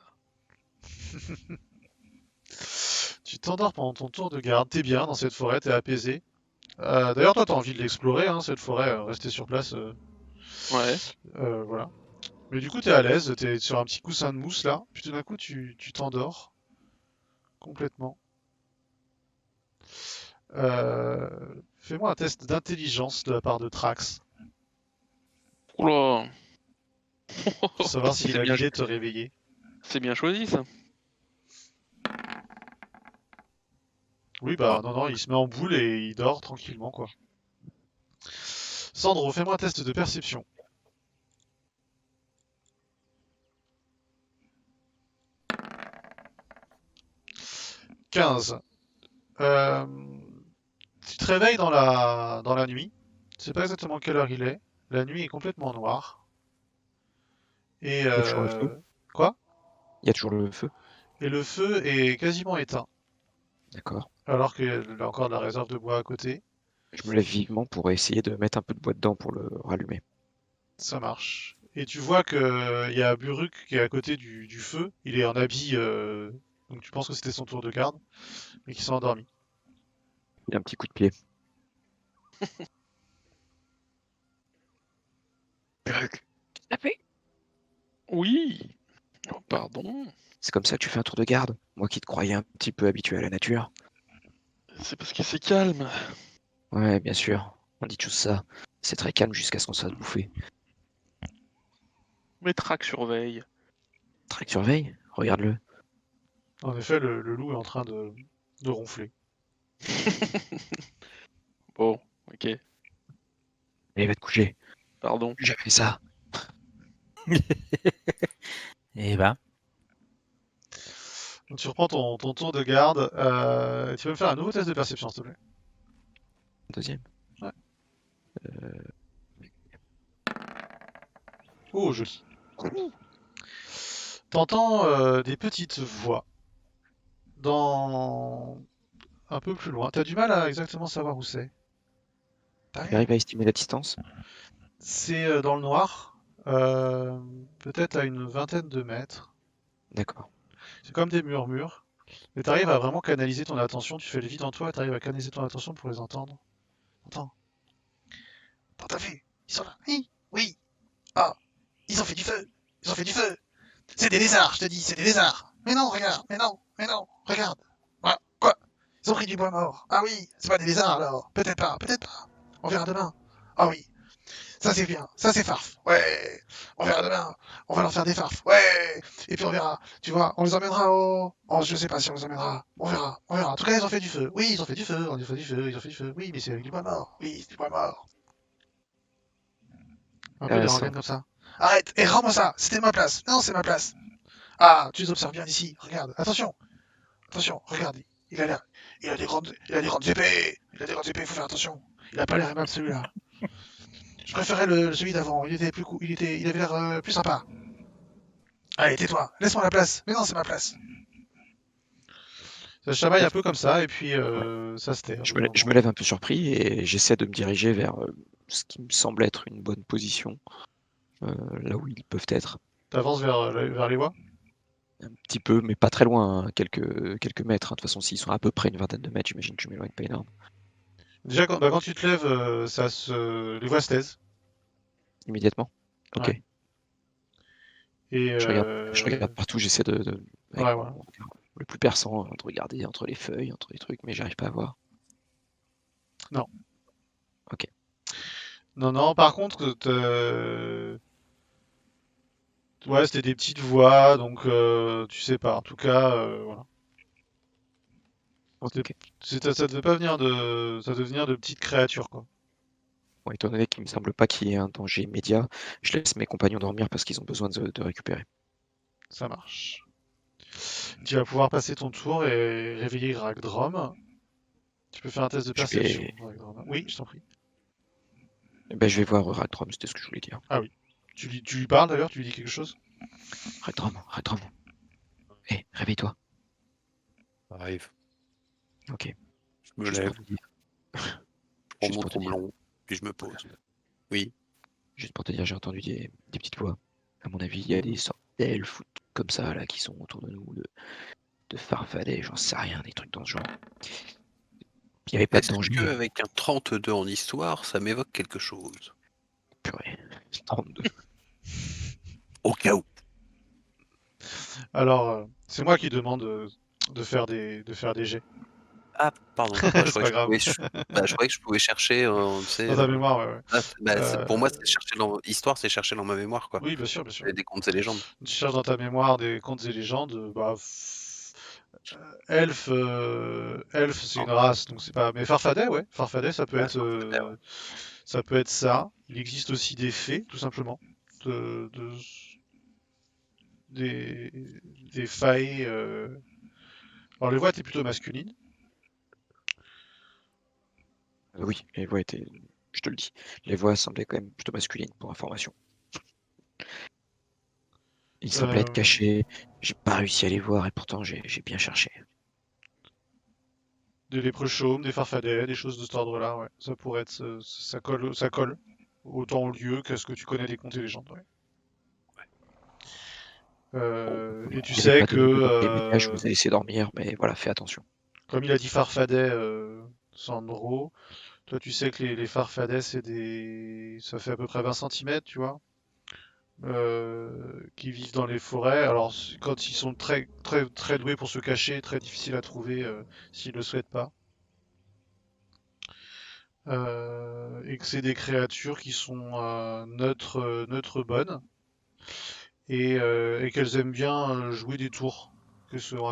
Tu t'endors pendant ton tour de garde. T'es bien dans cette forêt, t'es apaisé. D'ailleurs, toi, t'as envie de l'explorer, hein, cette forêt. Rester sur place, Ouais. voilà. Mais du coup, t'es à l'aise, t'es sur un petit coussin de mousse là. Puis tout d'un coup, tu t'endors complètement. Euh, Fais-moi un test d'intelligence de la part de Trax Oula. pour savoir s'il C'est a bien, l'idée de te réveiller. c'est bien choisi ça. Oui, bah non, non, il se met en boule et il dort tranquillement, quoi. Sandro, fais-moi un test de perception. 15. Euh, Tu te réveilles dans la nuit. Tu sais pas exactement quelle heure il est. La nuit est complètement noire. Et Il y a toujours le feu. quoi? Il y a toujours le feu. Et le feu est quasiment éteint. D'accord. Alors qu'il y a encore de la réserve de bois à côté. Je me lève vivement pour essayer de mettre un peu de bois dedans pour le rallumer. Ça marche. Et tu vois que il y a Buruk qui est à côté du feu. Il est en habit, donc tu penses que c'était son tour de garde, mais qui s'est endormi. Il a un petit coup de pied. Buruk, tu t'as fait? Oui. Oh, pardon. C'est comme ça que tu fais un tour de garde? Moi qui te croyais un petit peu habitué à la nature. C'est parce que c'est calme. Ouais, bien sûr. On dit tous ça. C'est très calme jusqu'à ce qu'on se fasse bouffer. Mais Track surveille. Trek surveille? Regarde-le. En effet, le loup est en train de ronfler. Bon, ok. Allez, va te coucher. Pardon. J'ai fait ça. Eh ben, Donc tu reprends ton tour de garde. Tu peux me faire un nouveau test de perception, s'il te plaît. Deuxième. Ouais. Euh, Oh, joli. T'entends des petites voix dans un peu plus loin. T'as du mal à exactement savoir où c'est. Tu arrives à estimer la distance? C'est dans le noir, peut-être à une vingtaine de mètres. D'accord. C'est comme des murmures. Mais t'arrives à vraiment canaliser ton attention. Tu fais le vide en toi et t'arrives à canaliser ton attention pour les entendre. Entends. T'as vu? Ils sont là. Oui, oui. Ah, ils ont fait du feu. Ils ont fait du feu. C'est des lézards, je te dis, c'est des lézards. Mais non, regarde, mais non, regarde. Voilà, quoi? Ils ont pris du bois mort. Ah oui, c'est pas des lézards alors. Peut-être pas, peut-être pas. On verra demain. Ah oui. Ça c'est bien, ça c'est farf. Ouais, on verra demain. On va leur faire des farfs. Ouais. Et puis on verra. Tu vois, on les emmènera au. Oh, je sais pas si on les emmènera. On verra, on verra. En tout cas, ils ont fait du feu. Oui, ils ont fait du feu. On a fait du feu. Ils ont fait du feu. Oui, mais c'est avec du bois mort. Oui, c'est du bois mort. Un peu des Intéressant. rengaines comme ça. Arrête et rends-moi ça. C'était ma place. Non, c'est ma place. Ah, tu les observes bien d'ici. Regarde. Attention. Attention. Regarde. Il a l'air. Il a des grandes épées. Il a des grandes épées. Il faut faire attention. Il a pas l'air aimable celui-là. Je préférais celui d'avant. Il était plus cool. Il avait l'air plus sympa. Allez, tais-toi. Laisse-moi la place. Mais non, c'est ma place. Ça se chamaille un peu comme ça, et puis ça se tait. Je me lève un peu surpris et j'essaie de me diriger vers ce qui me semble être une bonne position, là où ils peuvent être. T'avances vers les voies. Un petit peu, mais pas très loin, hein, quelques mètres. Hein. De toute façon, s'ils sont à peu près une vingtaine de mètres, j'imagine que je m'éloigne pas énorme. Déjà, quand tu te lèves, les voies se taisent. Immédiatement. Ok. Ouais. Et Je regarde partout, j'essaie avec ouais, mon voilà. regard le plus perçant, de regarder entre les feuilles, entre les trucs, mais j'arrive pas à voir. Non. Ok. Non, par contre, ouais, c'était des petites voies, donc tu sais pas. En tout cas, voilà. Ok. Ça devait pas venir ça devait venir de petites créatures, quoi. Bon, étant donné qu'il me semble pas qu'il y ait un danger immédiat, je laisse mes compagnons dormir parce qu'ils ont besoin de récupérer. Ça marche. Tu vas pouvoir passer ton tour et réveiller Ragdrom. Tu peux faire un test de Je perception, vais, Ragdrom. Oui, je t'en prie. je vais voir Ragdrom, c'était ce que je voulais dire. Ah oui. Tu lui parles d'ailleurs, tu lui dis quelque chose? Ragdrom. Hé, réveille-toi. Arrive. Ok. Je me Juste lève, pour te dire, je prends juste mon pour te dire, tromblon, puis je me pose. Oui. juste pour te dire, j'ai entendu des petites voix. À mon avis, il y a des sortes d'elfes ou de trucs comme ça là qui sont autour de nous, de farfadets, j'en sais rien, des trucs dans ce genre. Il n'y avait pas de Est-ce danger, qu'avec un 32 en histoire, ça m'évoque quelque chose? purée. 32. Au cas où. Alors, c'est moi qui demande de faire des jets. Ah, pardon. Moi, C'est pas grave. je croyais que je pouvais chercher, tu sais, Dans ta mémoire, ouais, ouais. pour moi, Euh, c'est chercher dans histoire, c'est chercher dans ma mémoire, quoi. Oui, bien sûr, bien sûr. Des contes et légendes. Tu cherches dans ta mémoire des contes et légendes, elfe, elfe, c'est une race, donc c'est pas. Mais Farfadet, ouais. Farfadet, Ouais, Farfadet, ouais. ça peut être ça. Il existe aussi des fées, tout simplement. De, de- des, des failles. Alors les voix étaient plutôt masculines. Oui, les voix étaient, je te le dis, les voix semblaient quand même plutôt masculines pour information. Ils semblaient être Euh, cachés, j'ai pas réussi à les voir et pourtant j'ai bien cherché. des léprechaumes, des farfadets, des choses de cet ordre-là, ouais. Ça pourrait être, ça colle autant au lieu qu'à ce que tu connais des contes et légendes, ouais. Bon, Et tu Il n'y avait sais pas que, de danger immédiat, je vous ai laissé dormir, mais voilà, fais attention. comme il a dit farfadet, Sandro, toi tu sais que les farfadets, ça fait à peu près 20 centimètres, tu vois, qui vivent dans les forêts. Alors quand ils sont très doués pour se cacher, très difficiles à trouver s'ils ne le souhaitent pas. Et que c'est des créatures qui sont neutres bonnes et qu'elles aiment bien jouer des tours, que ce sont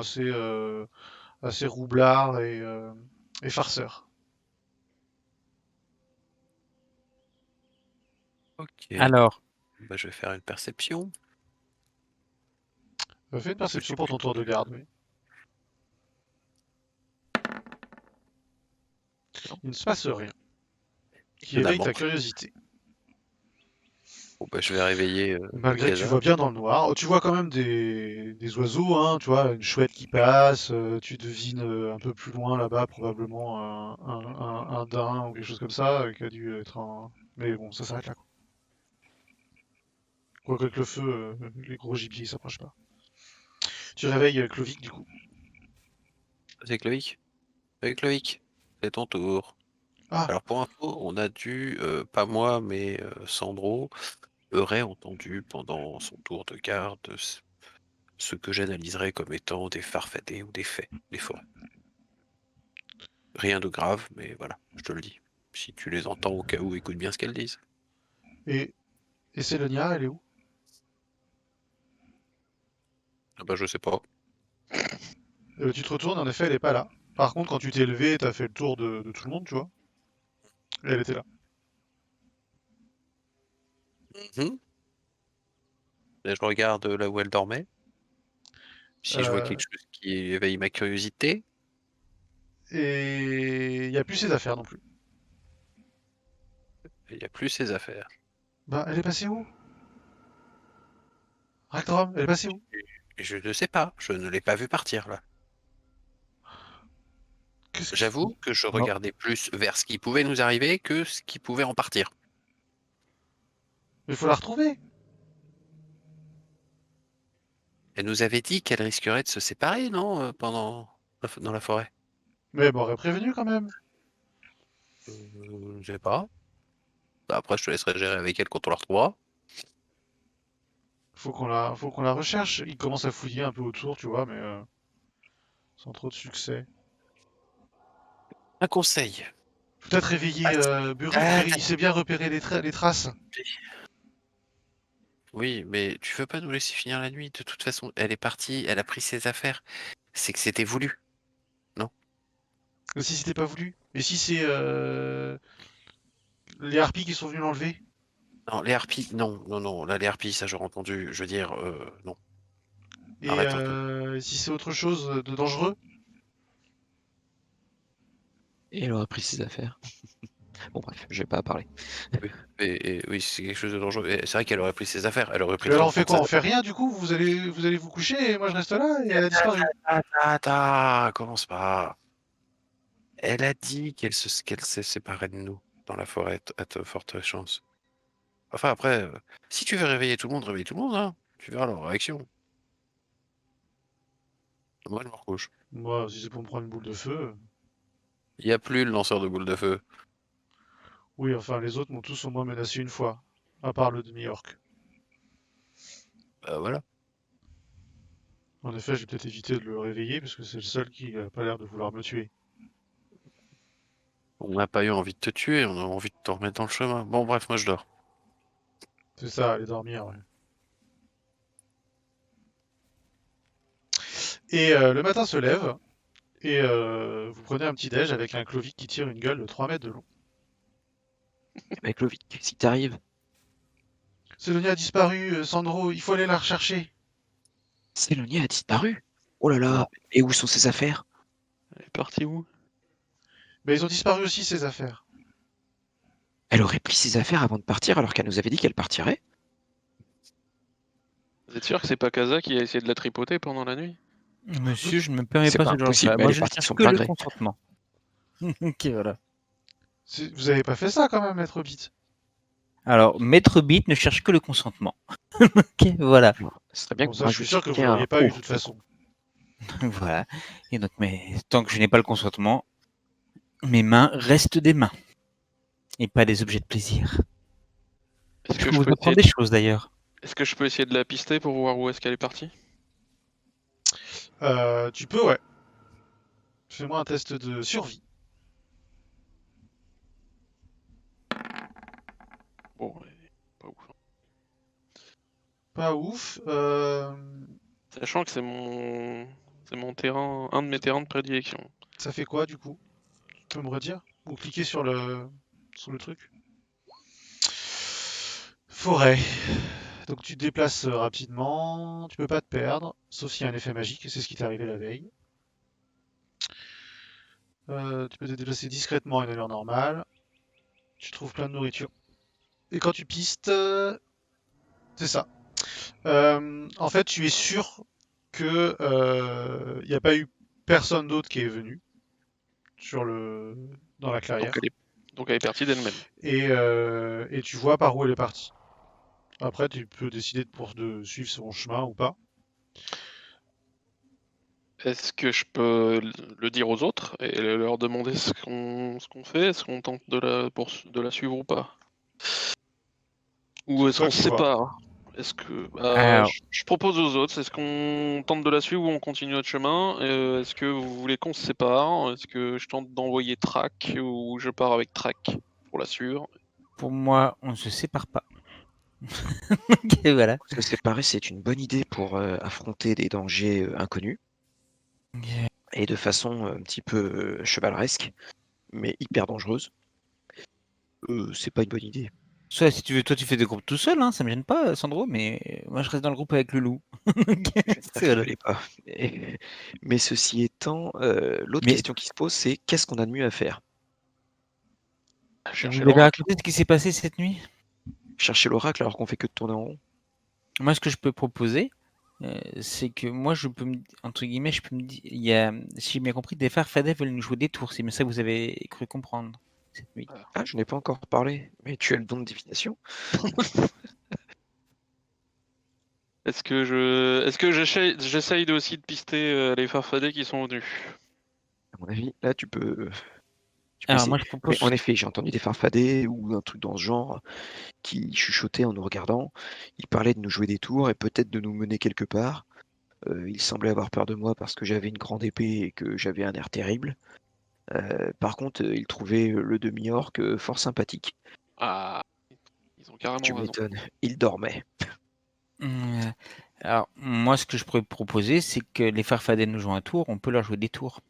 assez roublards et farceurs. ok. Alors, Bah, je vais faire une perception. Fais une perception pour ton tour de garde, oui. Il ne se passe rien. Qui éveille Étonnamment. ta curiosité. Bon, bah, je vais réveiller Malgré que tu Gaza. vois bien dans le noir. Oh, tu vois quand même des oiseaux, hein, tu vois, une chouette qui passe, tu devines un peu plus loin là-bas probablement un daim ou quelque chose comme ça, qui a dû être un... Mais bon, ça s'arrête là, quoi. Quoique avec le feu, les gros gibiers ils s'approchent pas. Tu réveilles Clovis du coup. C'est Clovis. Salut Clovis, c'est ton tour. Ah, Alors pour info, on a dû, pas moi, mais Sandro, aurait entendu pendant son tour de garde ce que j'analyserais comme étant des farfadets ou des faits, des forêts. Rien de grave, mais voilà, je te le dis. Si tu les entends au cas où, écoute bien ce qu'elles disent. Et, et Sélonia, elle est où? Ah bah, je sais pas. Tu te retournes, en effet, elle est pas là. Par contre, quand tu t'es levé, t'as fait le tour de tout le monde, tu vois. Et elle était là. Mhm. Et je regarde là où elle dormait. Si je vois Euh, quelque chose qui éveille ma curiosité. et il y a plus ses affaires non plus. Il n'y a plus ses affaires. Bah, elle est passée où? Ragdorum, elle est passée où? Et je ne sais pas. Je ne l'ai pas vu partir là. Qu'est-ce que... J'avoue que je Non. regardais plus vers ce qui pouvait nous arriver que ce qui pouvait en partir. Il faut la retrouver. Elle nous avait dit qu'elle risquerait de se séparer, non, dans la forêt. Mais elle m'aurait prévenu quand même. Je sais pas. Bah, après, je te laisserai gérer avec elle quand on la retrouvera. Faut qu'on la recherche. Il commence à fouiller un peu autour, tu vois, mais sans trop de succès. Un conseil. Peut-être réveiller Buruk, Ah, il sait bien repérer les traces. oui, mais tu veux pas nous laisser finir la nuit? De toute façon, elle est partie, elle a pris ses affaires. C'est que c'était voulu. Et si c'était pas voulu? Et si c'est les harpies qui sont venus l'enlever? Non, les harpies, non, non, non. Là, les harpies, ça j'aurais entendu. Je veux dire, non. Et Arrête un peu. si c'est autre chose de dangereux? Et elle aurait pris ses affaires. Bon bref, je vais pas parler. Oui, oui, c'est quelque chose de dangereux. Et c'est vrai qu'elle aurait pris ses affaires. Elle aurait pris Mais le temps alors de on fait prendre quoi? ses On fait affaires. rien du coup? Vous allez vous coucher et moi je reste là et elle a disparu. Commence pas. Elle a dit qu'elle s'est séparée de nous dans la forêt à de fortes chances. Enfin, après, si tu veux réveiller tout le monde, réveille tout le monde, hein. Tu verras leur réaction. Moi, je me recouche. Moi, si c'est pour me prendre une boule de feu. Il n'y a plus le lanceur de boules de feu. Oui, enfin les autres m'ont tous au moins menacé une fois. À part le demi-orc. Voilà. En effet, j'ai peut-être évité de le réveiller parce que c'est le seul qui a pas l'air de vouloir me tuer. On n'a pas eu envie de te tuer, on a envie de te remettre dans le chemin. Bon, bref, moi je dors. C'est ça, aller dormir, ouais. Et le matin se lève, et vous prenez un petit déj avec un Clovis qui tire une gueule de 3 mètres de long. Avec Lovic, si t'arrives, Sélonia a disparu, Sandro, il faut aller la rechercher. Sélonia a disparu. Oh là Non. là, et où sont ses affaires? Elle est partie où? Mais ils ont disparu aussi, ses affaires. Elle aurait pris ses affaires avant de partir alors qu'elle nous avait dit qu'elle partirait? Vous êtes sûr que c'est pas Kaza qui a essayé de la tripoter pendant la nuit? Monsieur, je ne me permets C'est pas pas ce genre de impossible, choses. mais Moi, elle est je ne partie de cherche son que plein le gré. consentement. Ok, voilà. Vous avez pas fait ça quand même, Maître Beat. Alors, Maître Beat ne cherche que le consentement. Ok, voilà. Ce serait bien Bon, que ça, vous je suis sûr que vous rajoutiez un l'auriez pas eu de O. toute façon. Voilà. Et donc, mais tant que je n'ai pas le consentement, mes mains restent des mains. Et pas des objets de plaisir. Est-ce Je que peux je vous peux essayer apprendre des choses d'ailleurs. Est-ce que je peux essayer de la pister pour voir où est-ce qu'elle est partie? Tu peux, ouais. Fais-moi un test de survie. Bon, elle est pas ouf. Pas ouf. Sachant que c'est mon terrain, un de mes terrains de prédilection. Ça fait quoi du coup? Tu peux me redire? Ou cliquer sur le truc. Forêt. Donc tu te déplaces rapidement, tu peux pas te perdre, sauf s'il y a un effet magique, et c'est ce qui t'est arrivé la veille. Tu peux te déplacer discrètement à une allure normale. Tu trouves plein de nourriture. Et quand tu pistes, c'est ça. En fait, tu es sûr que il n'y a pas eu personne d'autre qui est venu dans la Donc clairière. donc elle est partie d'elle-même. Et tu vois par où elle est partie. Après, tu peux décider de suivre son chemin ou pas. Est-ce que je peux le dire aux autres et leur demander ce qu'on fait? Est-ce qu'on tente de la suivre ou pas? Ou C'est est-ce toi qu'on se qui vois. sépare? Est-ce que Alors, je propose aux autres, est-ce qu'on tente de la suivre ou on continue notre chemin? Est-ce que vous voulez qu'on se sépare? Est-ce que je tente d'envoyer Track ou je pars avec Track pour la suivre? pour moi, on ne se sépare pas. Et voilà. Se séparer, c'est une bonne idée pour affronter des dangers inconnus et de façon un petit peu chevaleresque, mais hyper dangereuse. C'est pas une bonne idée. Soit si tu veux, toi tu fais des groupes tout seul, hein, ça me gêne pas, Sandro, mais moi je reste dans le groupe avec le loup. C'est voilà. Rigolez pas. Mais ceci étant, l'autre Mais question qui se pose, c'est qu'est-ce qu'on a de mieux à faire? vous Chercher m'avez l'oracle. raconté ce qui s'est passé cette nuit? Chercher l'oracle alors qu'on fait que de tourner en rond? Moi, ce que je peux proposer, c'est que moi, je peux me, entre guillemets, je peux me dire, il y a, si j'ai bien compris, des Farfadets veulent nous jouer des tours. C'est bien ça que vous avez cru comprendre cette nuit. Ah, je n'ai pas encore parlé, mais tu as le don de divination. Est-ce que j'essaye aussi de pister les farfadets qui sont venus? À mon avis, là, tu peux Alors, essayer. moi, je Mais propose. en effet, j'ai entendu des farfadets ou un truc dans ce genre qui chuchotaient en nous regardant. Ils parlaient de nous jouer des tours et peut-être de nous mener quelque part. Ils semblaient avoir peur de moi parce que j'avais une grande épée et que j'avais un air terrible. Par contre, ils trouvaient le demi-orc fort sympathique. Ah, ils ont Tu carrément raison. m'étonnes, ils dormaient. Alors, moi, ce que je pourrais proposer, c'est que les Farfadets nous jouent un tour, on peut leur jouer des tours.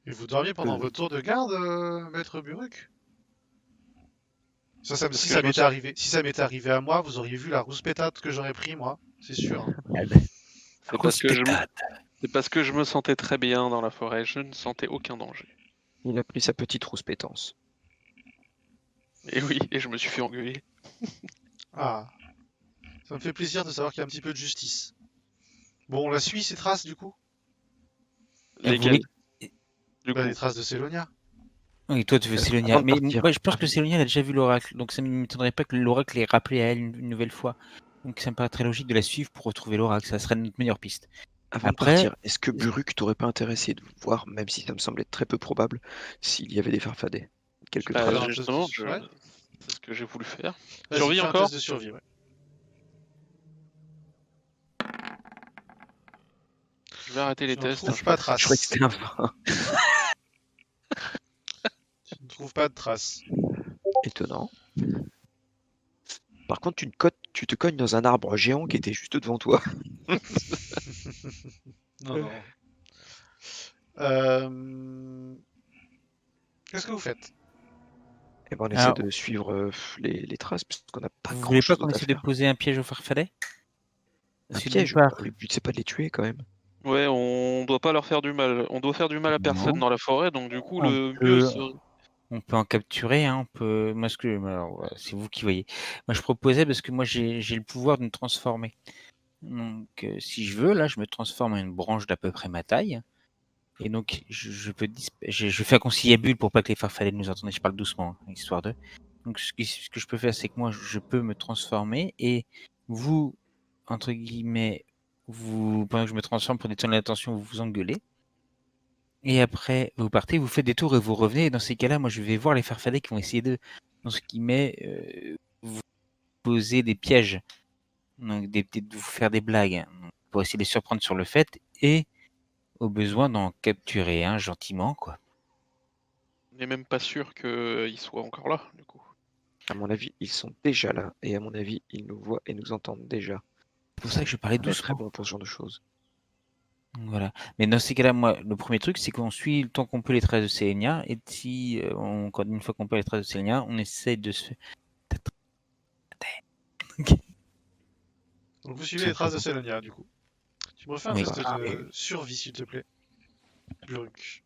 Et vous dormiez pendant Euh. votre tour de garde, maître Buruk? Si que ça je me m'était sens- arrivé, si ça m'était arrivé à moi, vous auriez vu la rouspétate que j'aurais pris, moi, c'est sûr. Hein. C'est parce que je me sentais très bien dans la forêt. Je ne sentais aucun danger. Il a pris sa petite rouspétance. Et oui, et je me suis fait engueuler. Ah, ça me fait plaisir de savoir qu'il y a un petit peu de justice. Bon, on la suit, ces traces, du coup? Vous Lesquels, voulez- du Bah, coup? les traces de Sélonia. Oui, toi, tu veux Avant Sélonia. de Mais partir, moi, je pense que Sélonia elle a déjà vu l'oracle, donc ça ne m'étonnerait pas que l'oracle l'ait rappelé à elle une nouvelle fois. Donc ça me paraît très logique de la suivre pour retrouver l'oracle, ça serait notre meilleure piste. avant de Après, partir, est-ce que Buruk t'aurait pas intéressé de voir, même si ça me semblait très peu probable, s'il y avait des farfadets? Quelques peux faire traces. un test Justement, de... Ouais. c'est ce que j'ai voulu faire. Vas-y, Survie fais un encore? test de survie, ouais. Je vais arrêter les Tu n'en tests. trouves pas de Je crois que traces. c'était un 20. Tu ne trouves pas de traces. Étonnant. Par contre, tu te cognes dans un arbre géant qui était juste devant toi. Non, non. Euh, Qu'est-ce que vous faites? Et ben on essaie alors, de suivre les traces, parce qu'on n'a pas vous grand voulez pas chose qu'on d'autre à essaie de faire. poser un piège aux farfadets? Un Parce que d'une piège? part, Le but c'est pas de les tuer quand même. Ouais, on doit pas leur faire du mal. On doit faire du mal à personne non, dans la forêt, donc du coup, on le mieux peut, serait... on peut en capturer, hein, on peut. Moi, alors, voilà, c'est vous qui voyez. Moi, je proposais parce que moi, j'ai le pouvoir de me transformer. Donc, si je veux, là, je me transforme en une branche d'à peu près ma taille. Et donc, je fais un conciliabule pour pas que les farfadets nous entendent. Je parle doucement, hein, histoire de. Donc, ce que je peux faire, c'est que moi, je peux me transformer et vous, entre guillemets, pendant que je me transforme pour détourner l'attention, vous vous engueulez. Et après, vous partez, vous faites des tours et vous revenez. Et dans ces cas-là, moi, je vais voir les farfadets qui vont essayer de, dans ce guillemets, vous poser des pièges, donc de vous faire des blagues, hein, pour essayer de les surprendre sur le fait et au besoin d'en capturer un gentiment, quoi. On n'est même pas sûr qu'ils soient encore là, du coup. À mon avis, ils sont déjà là, et à mon avis, ils nous voient et nous entendent déjà. C'est pour ça que je parlais On est très doucement. bon pour ce genre de choses. Voilà. Mais dans ces cas-là, moi, le premier truc, c'est qu'on suit le temps qu'on peut les traces de Sélénia, et si, une fois qu'on peut les traces de Sélénia, on essaye de se faire. Donc vous suivez les traces de Sélonia, du coup. Tu me refais un Oui. test Ah, de survie, s'il te plaît. Buruk.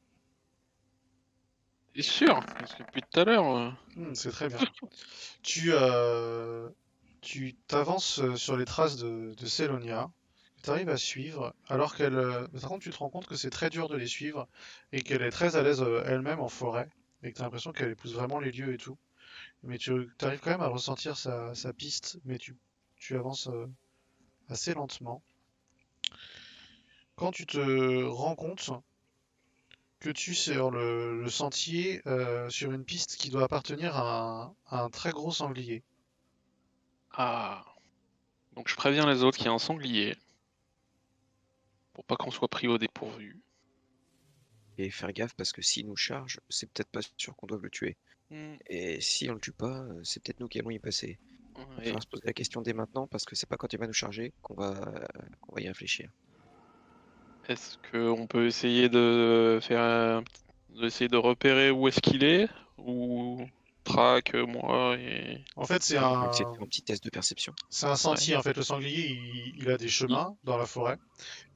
T'es sûr? Parce que depuis tout à l'heure... C'est très bien. Tu t'avances sur les traces de Sélonia, tu arrives à suivre, alors qu'elle... Par contre, tu te rends compte que c'est très dur de les suivre, et qu'elle est très à l'aise elle-même en forêt, et que tu as l'impression qu'elle épouse vraiment les lieux et tout. Mais tu arrives quand même à ressentir sa piste, mais tu avances assez lentement. Quand tu te rends compte que tu es sur le sentier, sur une piste qui doit appartenir à un très gros sanglier. Ah... Donc je préviens les autres qu'il y a un sanglier. Pour pas qu'on soit pris au dépourvu. et faire gaffe parce que s'il nous charge, c'est peut-être pas sûr qu'on doive le tuer. Hmm. Et si on le tue pas, c'est peut-être nous qui allons y passer. Il Et faudra se poser la question dès maintenant parce que c'est pas quand il va nous charger qu'on va y réfléchir. est-ce qu'on peut essayer de d'essayer de repérer où est-ce qu'il est? Ou track, moi et. En fait, c'est On va essayer de un, faire un petit test de perception. c'est un sentier. En fait, le sanglier, il a des chemins dans la forêt.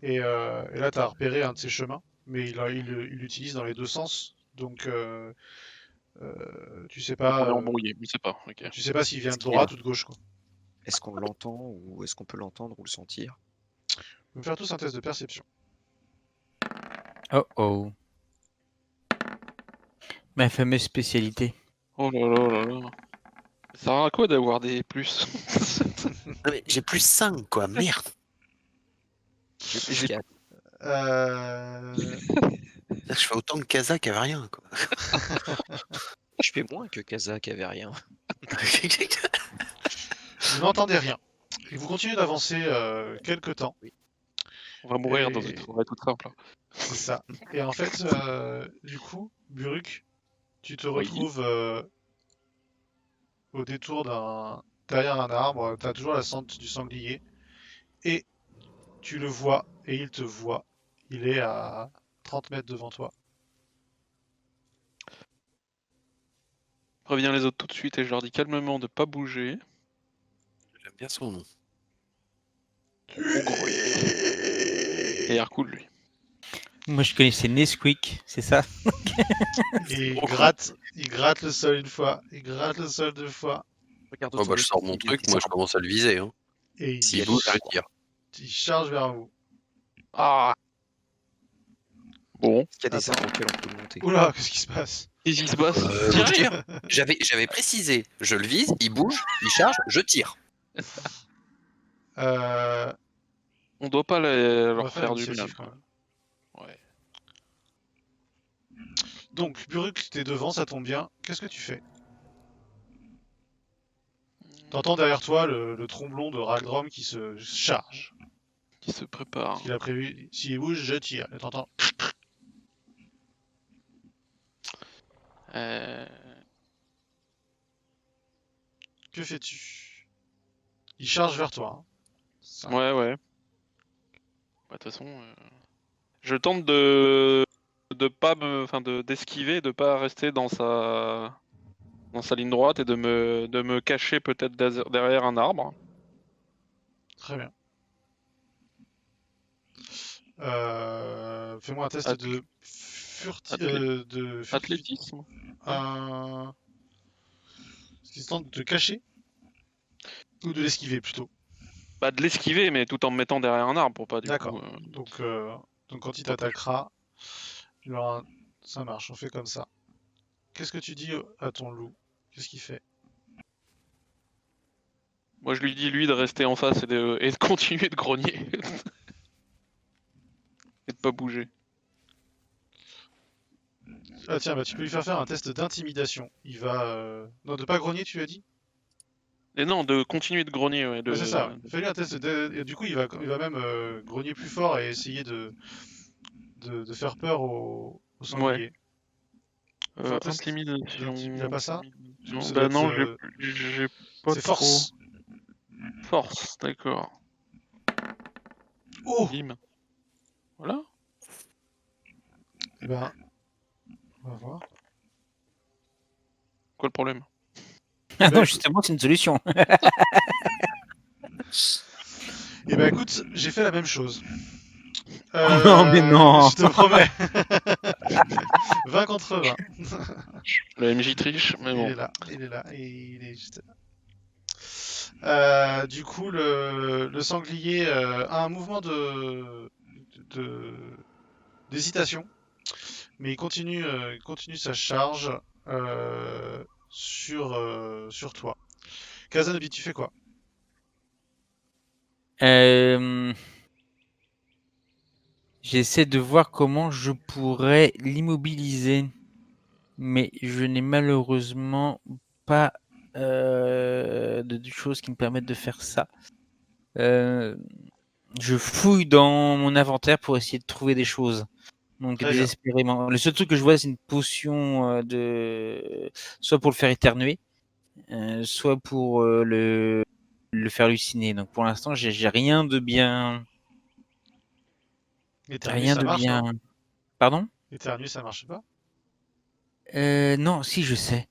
Et là, tu as repéré un de ces chemins, mais il l'utilise dans les deux sens. Donc, tu sais Donc on pas, est embrouillé, on sait pas, ok. tu sais pas s'il vient Est-ce de qu'il est là? droite ou de gauche, quoi. Est-ce qu'on l'entend ou est-ce qu'on peut l'entendre ou le sentir? On peut faire tous un test de perception. Oh oh. Ma fameuse spécialité. Oh là là là là. Ça sert à quoi d'avoir des plus? Non, mais j'ai plus 5, quoi, merde. J'ai plus J'ai- 4. Euh, Je fais autant que Kazakh avait rien, quoi. Je fais moins que Kaza qui avait rien. Vous n'entendez rien. Et vous continuez d'avancer quelques temps. On va mourir dans Et- une forêt toute simple. Là. C'est ça. Et en fait, du coup, Buruk, tu te Oui. retrouves au détour derrière un arbre. Tu as toujours la sente du sanglier. Et tu le vois, et il te voit. Il est à 30 mètres devant toi. Préviens les autres tout de suite et je leur dis calmement de pas bouger. J'aime bien son nom. Et Hercule, lui. Moi, je connaissais Nesquik, c'est ça? Et Trop il gratte le sol une fois, il gratte le sol deux fois, Regarde Oh, bah, je sors mon truc, moi je commence à le viser. Hein. et il, S'il bouge, je tire. il charge vers vous. Ah. Bon. Est-ce qu'il y a des Attends. arbres auxquels on peut monter? Oula, qu'est-ce qui se passe? Qu'est-ce qui se passe? Donc, Tirez je tire. J'avais précisé. Je le vise, il bouge, il charge, je tire. Euh, On doit pas on va leur faire faire du mal. l'initiative quand même. Ouais. Donc, Buruk, t'es devant, ça tombe bien. Qu'est-ce que tu fais? T'entends derrière toi le tromblon de Ragdrom qui se charge. Qui se prépare. Parce qu'il a prévu, s'il bouge, je tire. Et t'entends. Euh... Que fais-tu? Il charge vers toi. Hein. Ça. Ouais, ouais. Bah, de toute façon, je tente de pas me, enfin d'esquiver, de pas rester dans sa ligne droite et de me cacher peut-être derrière un arbre. Très bien. Fais-moi un test At- de furtivité. Athlétisme. Est-ce qu'il tente de te cacher? Ou de l'esquiver plutôt? Bah de l'esquiver, mais tout en me mettant derrière un arbre pour pas du D'accord. coup. Donc quand il t'attaquera, il aura ça marche, on fait comme ça. Qu'est-ce que tu dis à ton loup? Qu'est-ce qu'il fait? Moi je lui dis lui de rester en face et de continuer de grogner. Et de pas bouger. Ah tiens, bah tu peux lui faire un test d'intimidation. Il va... Non, de pas grogner, tu as dit? Et non, de continuer de grogner, ouais. Ouais, c'est ça. Fais-lui un test et du coup, il va même grogner plus fort et essayer de faire peur au sanglier. Fais un test Intimidation. il a pas ça? Non, Ça bah doit non, être, j'ai pas c'est trop. force. Force, d'accord. Oh! Bim. Voilà. Eh ben, on va voir. Quoi le problème? Ah non, écoute. justement, c'est une solution. Eh ben écoute, j'ai fait la même chose. Non, mais non. Je te promets. 20 contre 20. Le MJ triche, mais Il bon. est là, il est là, et il est juste là. Du coup, le sanglier a un mouvement d'hésitation, mais il continue sa charge sur toi. Kazanobi, tu fais quoi? J'essaie de voir comment je pourrais l'immobiliser, mais je n'ai malheureusement pas de choses qui me permettent de faire ça. Je fouille dans mon inventaire pour essayer de trouver des choses. Donc Très bien. désespérément. Le seul truc que je vois, c'est une potion soit pour le faire éternuer, soit pour le faire halluciner. Donc pour l'instant, j'ai rien de bien. Éternuer, Rien ça de marche, bien. non? Pardon? Éternuer, ça marche pas? Non, si, je sais.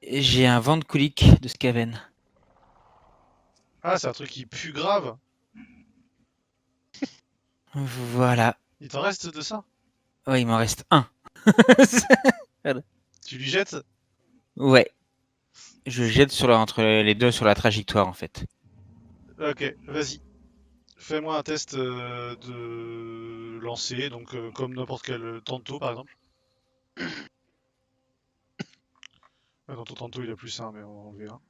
J'ai un vent de colique de Skaven. Ah, c'est un truc qui pue grave. Voilà. Il t'en reste de ça? Ouais, il m'en reste un. Tu lui jettes? Ouais. Je jette entre les deux sur la trajectoire, en fait. Ok, vas-y. Fais-moi un test de lancer, donc comme n'importe quel tanto par exemple. Dans ton tanto il a plus 1, mais on va enlever un.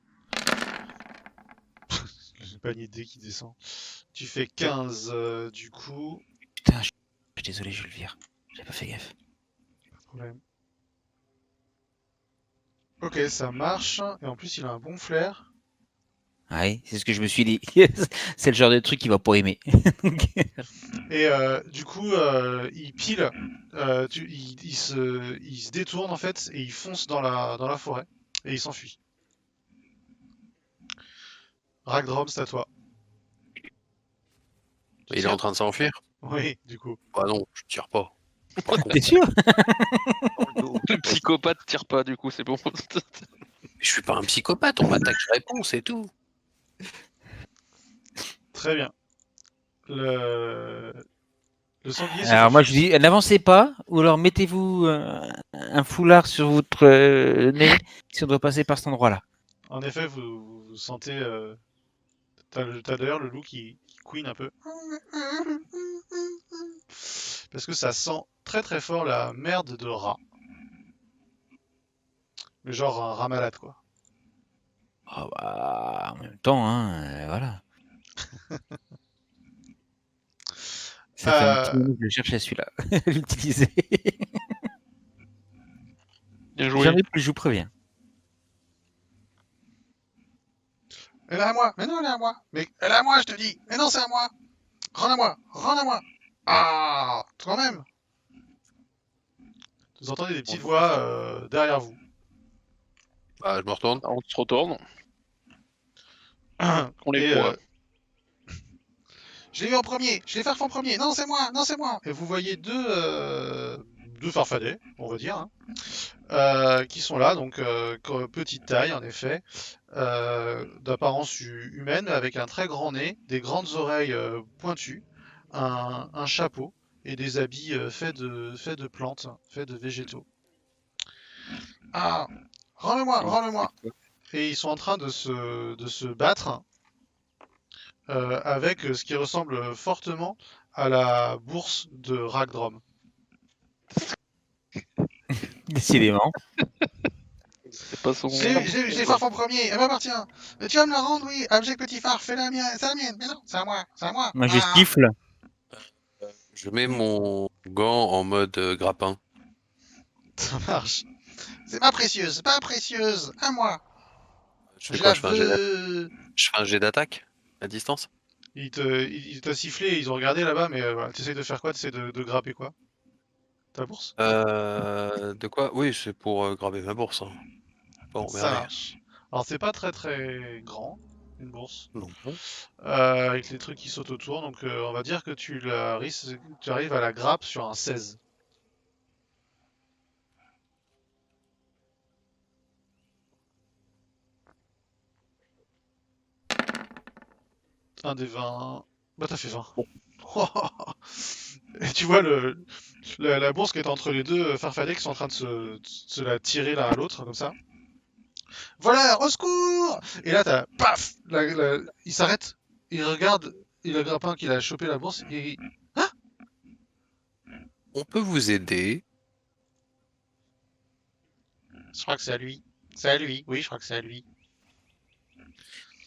Le panier de dés qui descend. Tu fais 15 du coup. Putain, je suis désolé, je le vire. J'ai pas fait gaffe. Pas de problème. Ok, ça marche. Et en plus il a un bon flair. Ouais, c'est ce que je me suis dit. C'est le genre de truc qu'il va pas aimer. Et du coup il pile. Il se détourne en fait et il fonce dans la forêt. Et il s'enfuit. Ragdrom, c'est à toi. Tu Il est tires? en train de s'enfuir? Oui, du coup. Bah non, je tire pas. Pas con. T'es sûr? Dans le dos. Le psychopathe tire pas, du coup, c'est bon. Je suis pas un psychopathe, on m'attaque, je réponds, c'est tout. Très bien. Le sanglier Alors moi je s'enfuit. dis, n'avancez pas, ou alors mettez-vous un foulard sur votre nez si on doit passer par cet endroit-là. En effet, vous sentez. T'as d'ailleurs le loup qui couine un peu. Parce que ça sent très très fort la merde de rat. Mais genre un rat malade quoi. Ah bah, en même temps, hein, voilà. Ça fait un petit Euh, moment que je cherchais celui-là, à l'utiliser. Bien J'en joué. ai plus, je vous préviens. Elle est à moi. Mais non, elle est à moi. Mais elle est à moi, je te dis. Mais non, c'est à moi. Rends à moi. Rends à moi. Ah, quand même. Vous entendez des petites voix derrière vous. Bah, je me retourne. On se retourne. On les Et voit. je l'ai eu en premier, je l'ai fait en premier, non c'est moi, non c'est moi. Et vous voyez deux farfadets, on va dire, hein, qui sont là, donc petite taille en effet, d'apparence humaine, avec un très grand nez, des grandes oreilles pointues, un chapeau et des habits faits de plantes, faits de végétaux. Ah, rends-le-moi. Et ils sont en train de se battre avec ce qui ressemble fortement à la bourse de Ragdrom. Décidément. C'est pas son. J'ai Farf en premier, elle m'appartient. Mais tu vas me la rendre, oui. Abject petit Farf, fais la mienne, c'est la mienne. Mais non, c'est à moi, c'est à moi. Moi je Ah, siffle. Je mets mon gant en mode grappin. ça marche. C'est ma précieuse, pas précieuse, à moi. Je fais Je quoi? la veux. Je fais un jet d'attaque à distance? Il t'a sifflé, ils ont regardé là-bas, mais voilà, t'essayes de faire quoi? T'essayes de grapper quoi? Ta bourse? De quoi? Oui, c'est pour graver ma bourse. Hein. Pas Ça emmerder. marche. Alors c'est pas très très grand, une bourse. Non. Avec les trucs qui sautent autour. Donc on va dire que tu arrives à la grappe sur un 16. Un des 20. Bah t'as fait 20. Et tu vois la bourse qui est entre les deux farfadets qui sont en train de se la tirer l'un à l'autre, comme ça. Voilà, au secours! Et là t'as paf! Il s'arrête, il regarde, il a grappin qu'il a chopé la bourse et On peut vous aider. je crois que c'est à lui. C'est à lui, oui, je crois que c'est à lui.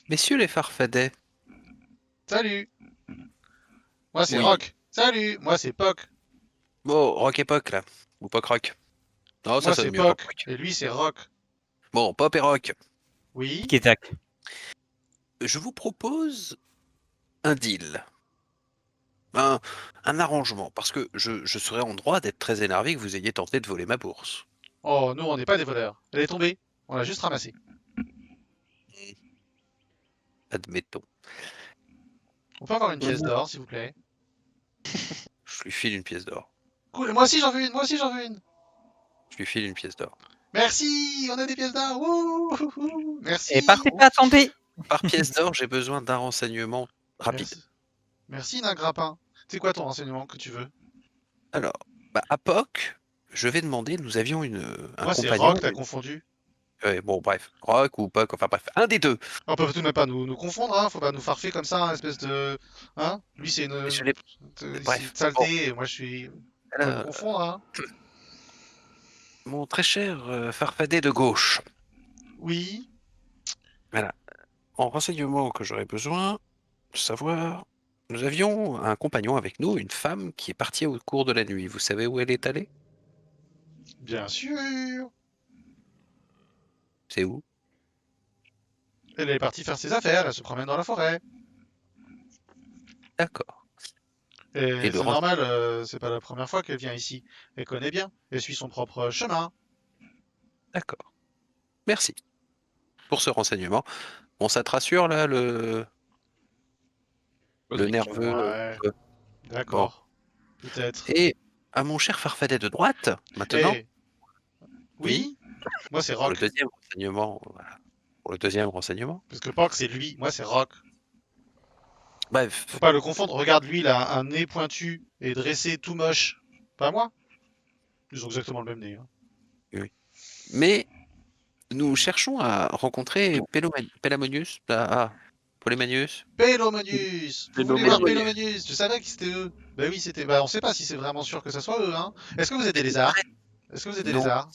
Messieurs les farfadets. Salut! Moi c'est Oui. Rock. Salut! Moi c'est Poc. Bon, Rock et Poc, là. Ou Poc Rock. Non, ça Moi sonne c'est mieux, Poc Poc. Rock. Et lui c'est Rock. Bon, Pop et Rock. Oui? Tic et tac. Je vous propose un deal. Un arrangement. Parce que je serais en droit d'être très énervé que vous ayez tenté de voler ma bourse. Oh, nous on n'est pas des voleurs. Elle est tombée. On l'a juste ramassée. Admettons. On peut avoir une pièce d'or, s'il vous plaît. Je lui file une pièce d'or. Cool, moi aussi j'en veux une, moi aussi j'en veux une. Je lui file une pièce d'or. Merci, on a des pièces d'or. Wouh, merci. Et partez pas, attendez. Par pièce d'or, j'ai besoin d'un renseignement rapide. Merci Nagrapin. C'est quoi ton renseignement que tu veux? Alors, à POC, je vais demander, nous avions un Moi c'est compagnon. Rock, t'as confondu. Ouais, bon, bref, Rock ou POC, enfin bref, un des deux. On peut tout de même pas nous confondre, hein. Faut pas nous farfer comme ça, hein, espèce de... Hein? Lui c'est une... Je l'ai- bref, une saleté, et moi je suis... On peut Alors, nous confondre, hein. mon très cher farfadet de gauche, Oui. en renseignement que j'aurais besoin de savoir, nous avions un compagnon avec nous, une femme qui est partie au cours de la nuit. Vous savez où elle est allée? Bien sûr. C'est où? Elle est partie faire ses affaires, elle se promène dans la forêt. D'accord. Et le c'est ren- normal, c'est pas la première fois qu'elle vient ici. Elle connaît bien, elle suit son propre chemin. D'accord. Merci pour ce renseignement. Bon, ça te rassure là, le nerveux. Ouais, Bon. d'accord. Peut-être. Et à mon cher farfadet de droite, maintenant, Eh, oui. Moi c'est pour le Rock. deuxième renseignement, voilà. Pour le deuxième renseignement. Parce que Rock c'est lui, moi c'est Rock. Bref, Faut pas le confondre. Regarde, lui, il a un nez pointu et dressé tout moche. Pas moi. Ils ont exactement le même nez, hein. mais nous cherchons à rencontrer Pélamonius. Polémanius. Pélomanius. Vous voulez voir Pélomanius. Pélomanius? Je savais que c'était eux. Bah oui, c'était. Bah on sait pas si c'est vraiment sûr que ça soit eux, hein. Est-ce que vous êtes des lézards? Est-ce que vous êtes des Non. lézards?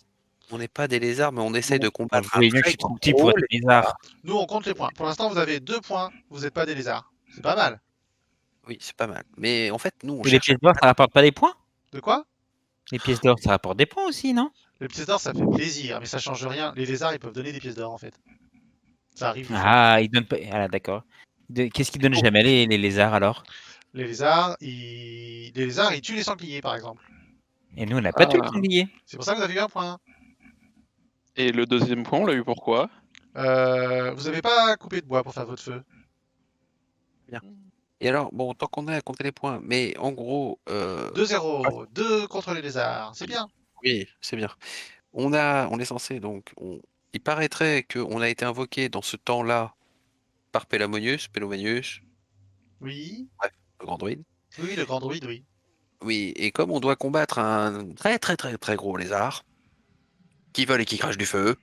On n'est pas des lézards, mais on essaie de Vous combattre voyez bien que je très suis trop petit pour gros être lézard. Nous, on compte les points. Pour l'instant, vous avez 2 points. Vous n'êtes pas des lézards. C'est pas mal. Oui, c'est pas mal. Mais en fait, nous, on Et les cherche. pièces d'or, ça rapporte pas des points? De quoi? Les pièces d'or, ça rapporte des points aussi, non? Les pièces d'or, ça fait plaisir, mais ça change rien. Les lézards, ils peuvent donner des pièces d'or, en fait. Ça arrive des fois. Ah, ils donnent pas. Ah, d'accord. Qu'est-ce qu'ils donnent jamais les lézards alors? Les lézards, ils tuent les sangliers, par exemple. Et nous, on n'a pas tué le Ah. sanglier. C'est pour ça que vous avez eu un point. Et le deuxième point, on l'a eu pourquoi? Vous avez pas coupé de bois pour faire votre feu. Et alors, bon, tant qu'on a à compter les points, mais en gros, 2-0, 2 contre les lézards. C'est bien. oui, c'est bien. On est censé donc, il paraîtrait qu'on a été invoqué dans ce temps-là par Pélomanius, Oui. le grand druide. Oui, le grand druide, oui. Oui, et comme on doit combattre un très très très très gros lézard qui vole et qui crache du feu,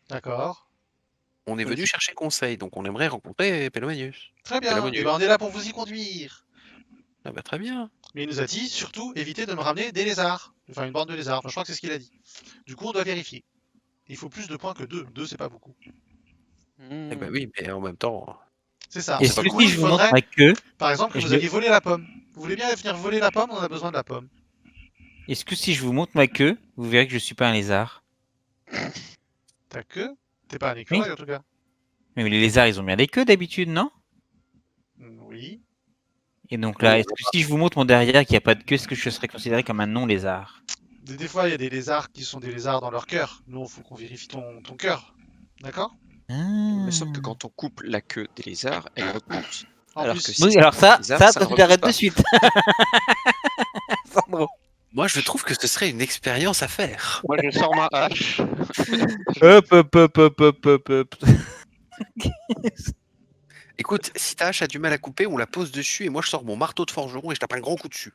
D'accord. on est venu chercher conseil, donc on aimerait rencontrer Pélomanius. Très bien. Pélomanius. Et ben, on est là pour vous y conduire. Ah bah très bien. Mais il nous a dit surtout éviter de me ramener des lézards. Enfin, une bande de lézards. Enfin, je crois que c'est ce qu'il a dit. Du coup, on doit vérifier. Il faut plus de points que 2. 2, c'est pas beaucoup. Eh ben oui, mais en même temps, C'est ça. Est-ce Du que coup, si il je vous montre faudrait, ma queue, par exemple, que je vous vais- alliez voler la pomme. Vous voulez bien venir voler la pomme? On a besoin de la pomme. est-ce que si je vous montre ma queue, vous verrez que je suis pas un lézard? Ta queue? T'es pas un écureuil, en tout cas. Mais les lézards, ils ont bien des queues d'habitude, non? Oui. Et donc là, est-ce que si je vous montre mon derrière qui a pas de queue, est-ce que je serais considéré comme un non-lézard? Des fois, il y a des lézards qui sont des lézards dans leur cœur. Nous, il faut qu'on vérifie ton cœur. D'accord? Il me semble que quand on coupe la queue des lézards, elle repousse. En Alors plus, que si Oui, c'est alors ça, un lézard, ça, ça ne tu l'arrêtes repousse de suite. Sandro. moi je trouve que ce serait une expérience à faire. Moi, je sors ma hache. Hop, hop, hop, hop, hop, hop, hop. Écoute, si ta hache a du mal à couper, on la pose dessus et moi je sors mon marteau de forgeron et je tape un grand coup dessus.